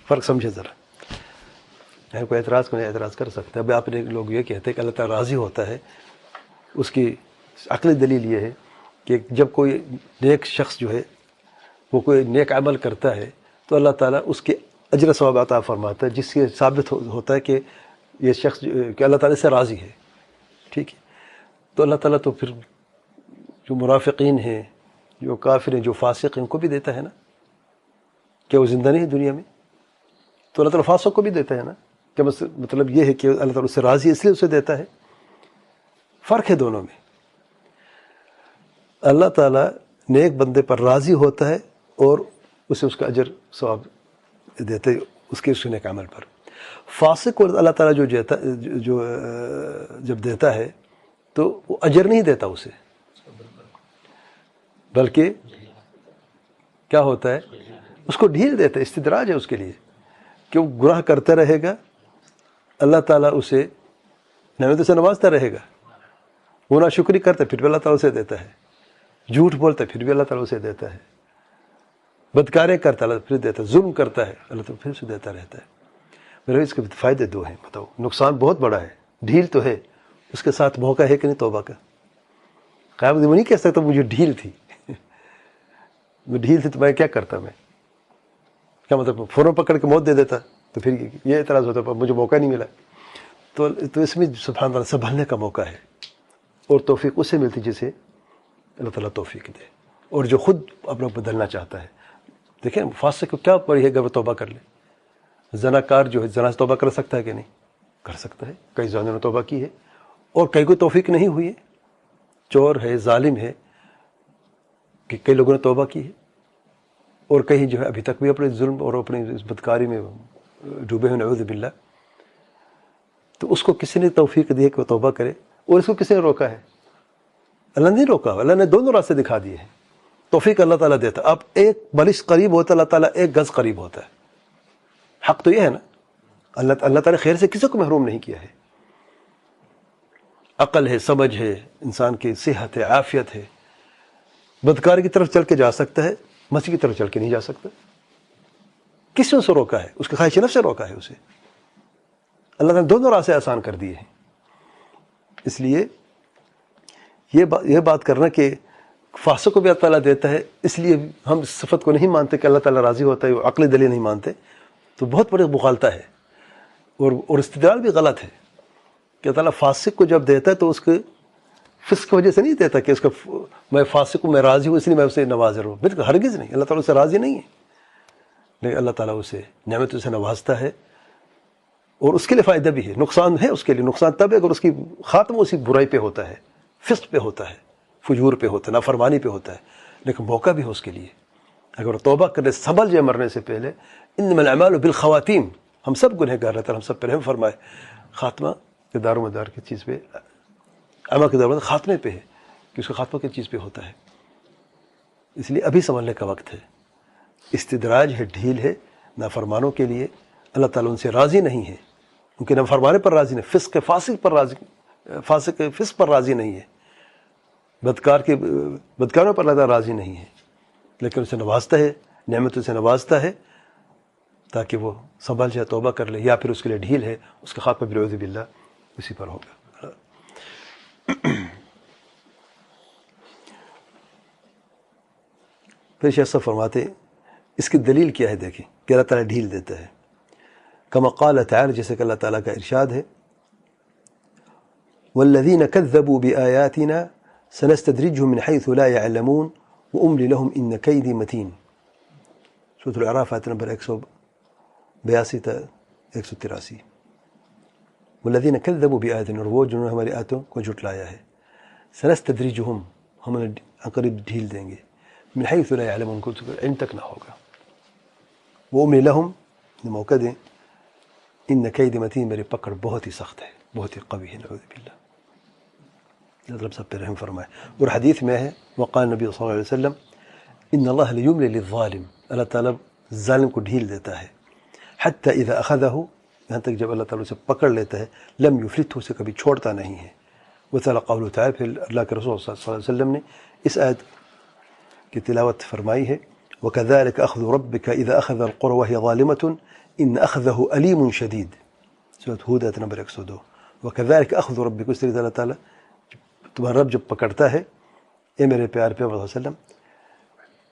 فرق سمجھے ذرا. یعنی کوئی اعتراض کر سکتا ہے. ابھی آپ نے لوگ یہ کہتے ہیں کہ اللہ تعالیٰ راضی ہوتا ہے، اس کی عقلی دلیل یہ ہے کہ جب کوئی نیک شخص جو ہے وہ کوئی نیک عمل کرتا ہے تو اللہ تعالیٰ اس کے اجر و ثواب عطا فرماتا ہے، جس سے ثابت ہوتا ہے کہ یہ شخص کہ اللہ تعالیٰ سے راضی ہے. ٹھیک ہے. تو اللہ تعالیٰ تو پھر جو منافقین ہیں، جو کافر ہیں، جو فاسق ہیں، ان کو بھی دیتا ہے نا. کیا وہ زندہ نہیں ہے دنیا میں؟ تو اللہ تعالیٰ فاسق کو بھی دیتا ہے نا. کیا مطلب یہ ہے کہ اللہ تعالیٰ اس سے راضی ہے اس لیے اسے دیتا ہے؟ فرق ہے دونوں میں. اللہ تعالیٰ نیک بندے پر راضی ہوتا ہے اور اسے اس کا اجر ثواب دیتے اس کے نیک عمل پر. فاسق کو اللہ تعالیٰ جو جب دیتا ہے تو وہ اجر نہیں دیتا اسے، بلکہ کیا ہوتا ہے؟ اس کو ڈھیل دیتا ہے، استدراج ہے اس کے لیے کہ وہ گناہ کرتا رہے گا، اللہ تعالیٰ اسے نعمتوں سے نوازتا رہے گا. وہ ناشکری کرتا ہے پھر بھی اللہ تعالیٰ اسے دیتا ہے، جھوٹ بولتا ہے پھر بھی اللہ تعالیٰ اسے دیتا ہے، بدکاریں کرتا ہے اللہ پھر دیتا ہے، ظلم کرتا ہے اللہ تعالیٰ پھر اسے دیتا رہتا ہے. میرے اس کے فائدے دو ہیں. بتاؤ، نقصان بہت بڑا ہے، ڈھیل تو ہے، اس کے ساتھ موقع ہے کہ نہیں توبہ کا؟ قیامت میں نہیں کہہ سکتا مجھے ڈھیل تھی میں ڈھیل تھی تو میں کیا کرتا؟ میں کیا مطلب فوراً پکڑ کے موت دے دیتا؟ تو پھر یہ اعتراض ہوتا مجھے موقع نہیں ملا. تو اس میں سبحان اللہ سنبھلنے کا موقع ہے، اور توفیق اس سے ملتی جسے اللہ تعالیٰ توفیق دے. اور جو خود اپنا بدلنا چاہتا ہے. دیکھیں فاسق کو کیا پڑی ہے اگر وہ توبہ کر لے. زنا کار جو ہے زنا سے توبہ کر سکتا ہے کہ نہیں؟ کر سکتا ہے. کئی زنوں نے توبہ کی ہے اور کئی کو توفیق نہیں ہوئی ہے. چور ہے، ظالم ہے، کہ کئی لوگوں نے توبہ کی ہے اور کئی جو ہے ابھی تک بھی اپنے ظلم اور اپنی بدکاری میں ڈوبے ہوئے، نعوذ باللہ. تو اس کو کسی نے توفیق دی ہے کہ وہ توبہ کرے، اور اس کو کسی نے روکا ہے؟ اللہ نے نہیں روکا. اللہ نے دونوں راستے دکھا دیے ہیں. توفیق اللہ تعالیٰ دیتا ہے. اب ایک بلش قریب ہوتا ہے اللہ تعالیٰ، ایک گز قریب ہوتا ہے. حق تو یہ ہے نا، اللہ تعالیٰ خیر سے کسی کو محروم نہیں کیا ہے. عقل ہے، سمجھ ہے، انسان کی صحت ہے، عافیت ہے. بدکار کی طرف چل کے جا سکتا ہے، مسیح کی طرف چل کے نہیں جا سکتا. کس نے اسے روکا ہے؟ اس کے خواہش نفس سے روکا ہے اسے. اللہ نے دونوں راستے آسان کر دیے ہیں. اس لیے یہ بات کرنا کہ فاسق کو بھی اللہ تعالیٰ دیتا ہے، اس لیے ہم اس صفت کو نہیں مانتے کہ اللہ تعالیٰ راضی ہوتا ہے، وہ عقلی دلیل نہیں مانتے، تو بہت بڑی مغالطہ ہے اور استدلال بھی غلط ہے. کہ اللہ تعالیٰ فاسق کو جب دیتا ہے تو اس کے فسق کی وجہ سے نہیں دیتا کہ اس کا میں فاسق ہوں، میں راضی ہوں اس لیے میں اسے نواز رہا ہوں. بالکل ہرگز نہیں. اللہ تعالیٰ اسے راضی نہیں ہے، لیکن اللہ تعالیٰ اسے نعمتوں سے نوازتا ہے اور اس کے لیے فائدہ بھی ہے. نقصان ہے اس کے لیے. نقصان تب ہے اگر اس کی خاتمہ اسی برائی پہ ہوتا ہے، فسق پہ ہوتا ہے، فجور پہ ہوتا ہے، نافرمانی پہ ہوتا ہے. لیکن موقع بھی ہے اس کے لیے اگر وہ توبہ کرنے سنبھل جائے مرنے سے پہلے. انما الاعمال بالخواتیم. ہم سب گنہگار رہتے ہیں. ہم سب پہ رحم فرمائے. خاتمہ کے دار و مدار کی چیز پہ، عمل کے دار و مدار خاتمے پہ ہے کہ اس کا خاتمہ کس چیز پہ ہوتا ہے. اس لیے ابھی سنبھلنے کا وقت ہے. استدراج ہے، ڈھیل ہے نافرمانوں کے لیے. اللہ تعالیٰ ان سے راضی نہیں ہے، ان کے نافرمانے پر راضی نہیں، فسق فاسق پر راضی، فاسق فسق پر راضی نہیں ہے، بدکاروں پر اللہ تعالیٰ راضی نہیں ہے. لیکن اسے نوازتا ہے، نعمتوں سے نوازتا ہے تاکہ وہ سنبھل جائے، توبہ کر لے. یا پھر اس کے لیے ڈھیل ہے، اس کا خاتمہ بالعوذ باللہ اسی پر ہوگا. پھر شیخ صاحب فرماتے اس کی دلیل کیا ہے. دیکھیں کہ اللہ تعالیٰ ڈھیل دیتا ہے. کما قال تعالی، جیسے کہ اللہ تعالیٰ کا ارشاد ہے، والذین کذبوا بآیاتنا سنستدرجهم من حیث لا يعلمون واملی لهم ان کیدی متین. سورۃ الاعراف آیت نمبر 182 تا 183. والذین کذبوا بآیاتنا، اور وہ جنہوں نے ہماری آیتوں کو جھٹلایا ہے. سنستدرجهم، ہم انہیں قریب ڈھیل دیں گے. من حیث لا يعلمون، کو علم تک نہ ہوگا. واملی لهم، موقع دیں. ان کید متین، میری پکڑ بہت ہی سخت ہے، بہت ہی قوی ہے. نعوذ باللہ. اللہ رب سب پہ رحم فرمائے. اور حدیث میں ہے، وقال نبی صلی اللہ علیہ وسلم ان اللہ لیملی للظالم، اللہ تعالیٰ ظالم کو ڈھیل دیتا ہے. حتی اذا اخذہ، یہاں تک جب اللہ تعالیٰ اسے پکڑ لیتا ہے، لم یفلتہ، اسے کبھی چھوڑتا نہیں ہے. وتعالی قول تعالی، پھر اللہ کے رسول صلی اللہ علیہ وسلم نے اس آیت کی تلاوت فرمائی ہے، وَكَذَلِكَ أَخْذُ رَبِّكَ إِذَا أَخَذَ الْقُرَى وَهِيَ ظَالِمَةٌ إِنَّ أَخْذَهُ أَلِيمٌ شَدِيدٌ. سورۃ ہود آیت نمبر 102. وَكَذَلِكَ أَخْذُ رَبِّكَ، اس طرح اللہ تعالیٰ تمہارا رب جب پکڑتا ہے، اے میرے پیار پہ صلی اللہ علیہ وسلم،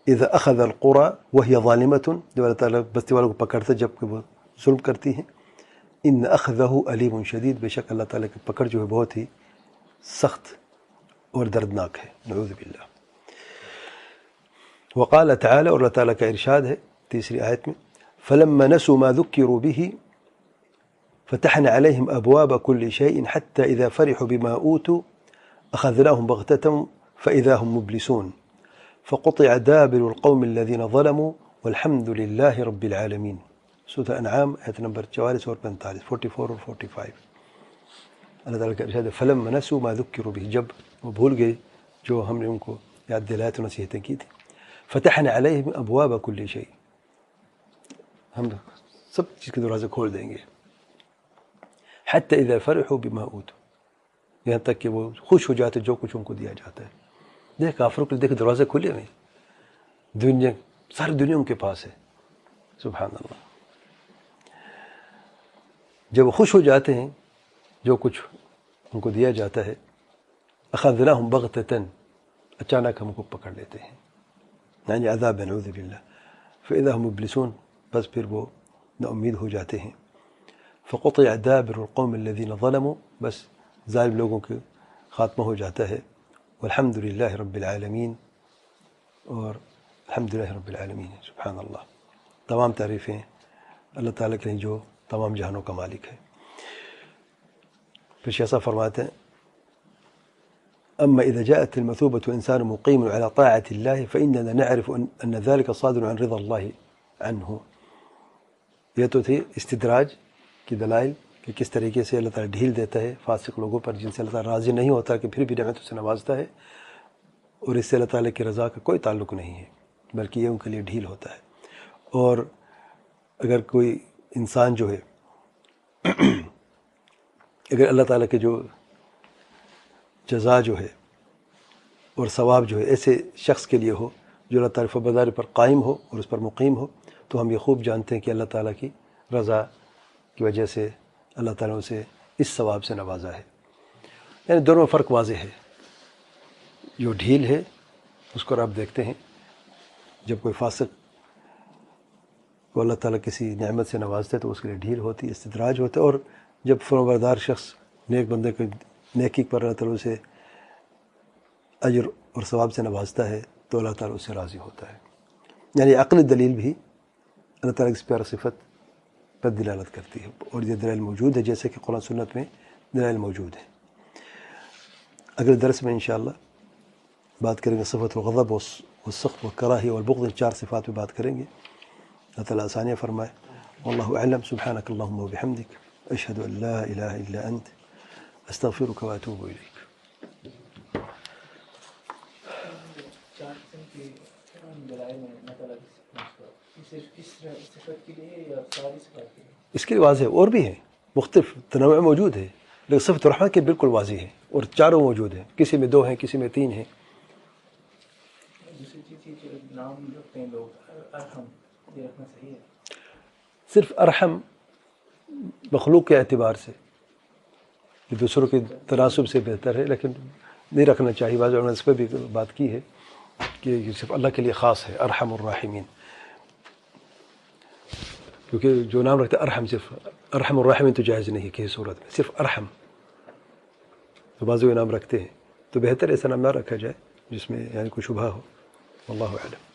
اذا اخذ القرى وهي ظالمة، جب اللہ تعالیٰ بستی والوں کو پکڑتا ہے جب کہ وہ ظلم کرتی ہیں. ان اخذہ علیم شدید، بے شک اللہ تعالیٰ کی پکڑ جو ہے بہت ہی سخت اور دردناک ہے. نعوذ باللہ. وقال تعالی، اور اللہ تعالیٰ کا ارشاد ہے تیسری آیت میں، فلما نسوا ما ذکروا به فتحنا عليهم ابواب كل شيء حتى اذا فرحوا بما اوتوا اخذناهم بغتة فاذا هم مبلسون فقطع دابر القوم الذين ظلموا والحمد لله رب العالمين. سورۃ الانعام آیت نمبر 44 اور 45، 44 اور 45. اللہ تعالیٰ کا ارشاد ہے، فلما نسوا ما ذکروا به، جب وہ بھول گئے جو ہم نے ان کو یاد دلائے تو نصیحتیں کی تھی. فتحنا علیہم ابواب کل شیء، ہم سب چیز کے دروازے کھول دیں گے. حتی اذا فرحوا بما اوتوا، یہاں تک کہ وہ خوش ہو جاتے جو کچھ ان کو دیا جاتا ہے. دیکھ کافروں کے دیکھ دروازے کھلے ہوئے، دنیا ساری دنیا ان کے پاس ہے. سبحان اللہ. جب وہ خوش ہو جاتے ہیں جو کچھ ان کو دیا جاتا ہے، اخذناہم بغتۃ، اچانک ہم کو پکڑ لیتے ہیں، یعنی عذاب. نعوذ باللہ. فاذا هم مبلسون، بس پھر وہ نا امید ہو جاتے ہیں. فقطع دابر القوم الذين ظلموا، بس ظالم لوگوں کے خاتمہ ہو جاتا ہے. والحمد للہ رب العالمین، اور الحمدللہ رب العالمین ہے. سبحان اللہ، تمام تعریفیں اللہ تعالیٰ کے ہیں جو تمام جہانوں کا مالک ہے. پھر شیخ صاحب فرماتے ہیں أما إذا جاءت المثوبة وإنسان مقيم على طاعة الله فإننا نعرف أن ذلك صادر عن رضا الله عنه. یہ تو تھی استدراج کی دلائل کہ کس طریقے سے اللہ تعالیٰ ڈھیل دیتا ہے فاسق لوگوں پر جن سے اللہ تعالیٰ راضی نہیں ہوتا کہ پھر بھی نعمتوں سے نوازتا ہے، اور اس سے اللہ تعالیٰ کی رضا کا کوئی تعلق نہیں ہے بلکہ یہ ان کے لیے ڈھیل ہوتا ہے. اور اگر کوئی انسان جو ہے اگر اللہ تعالیٰ کے جو جزا جو ہے اور ثواب جو ہے ایسے شخص کے لیے ہو جو اللہ تعالیٰ فرمانبرداری پر قائم ہو اور اس پر مقیم ہو، تو ہم یہ خوب جانتے ہیں کہ اللہ تعالیٰ کی رضا کی وجہ سے اللہ تعالیٰ اسے اس ثواب سے نوازا ہے. یعنی دونوں میں فرق واضح ہے. جو ڈھیل ہے اس کو آپ دیکھتے ہیں جب کوئی فاسق کو اللہ تعالیٰ کسی نعمت سے نوازتا ہے تو اس کے لیے ڈھیل ہوتی ہے، استدراج ہوتا ہے. اور جب فرمانبردار شخص نیک بندے کو نیکی پر اللہ تعالیٰ اسے اجر اور ثواب سے نوازتا ہے تو اللہ تعالیٰ اس سے راضی ہوتا ہے. یعنی عقلی دلیل بھی اللہ تعالیٰ کی اس پیارا صفت پر دلالت کرتی ہے، اور یہ دلائل موجود ہے جیسے کہ قرآن سنت میں دلائل موجود ہے. اگلے درس میں انشاءاللہ بات کریں گے صفت الغضب والسخط والکراہیہ والبغض، 4 صفات پہ بات کریں گے. اللہ تعالیٰ آسانیاں فرمائے. واللہ اعلم. سبحانک اللہم وبحمدک، اشہد ان لا الہ الا انت، استغفرک واتوب الیک. اس کے لیے واضح اور بھی ہیں، مختلف تنوع موجود ہے، لیکن صفت الرحمن کے بالکل واضح ہے اور چاروں موجود ہیں. کسی میں 2 ہیں، کسی میں 3 ہیں. صرف ارحم مخلوق کے اعتبار سے کہ دوسروں کے تناسب سے بہتر ہے، لیکن نہیں رکھنا چاہیے. بعض علماء نے اس پہ بھی بات کی ہے کہ یہ صرف اللہ کے لیے خاص ہے، ارحم الراحمین، کیونکہ جو نام رکھتے ہیں ارحم، صرف ارحم الراحمین تو جائز نہیں ہے کسی صورت میں، صرف ارحم. تو بعض نام رکھتے ہیں تو بہتر ایسا نام نہ رکھا جائے جس میں یعنی کوئی شبہ ہو. واللہ اعلم.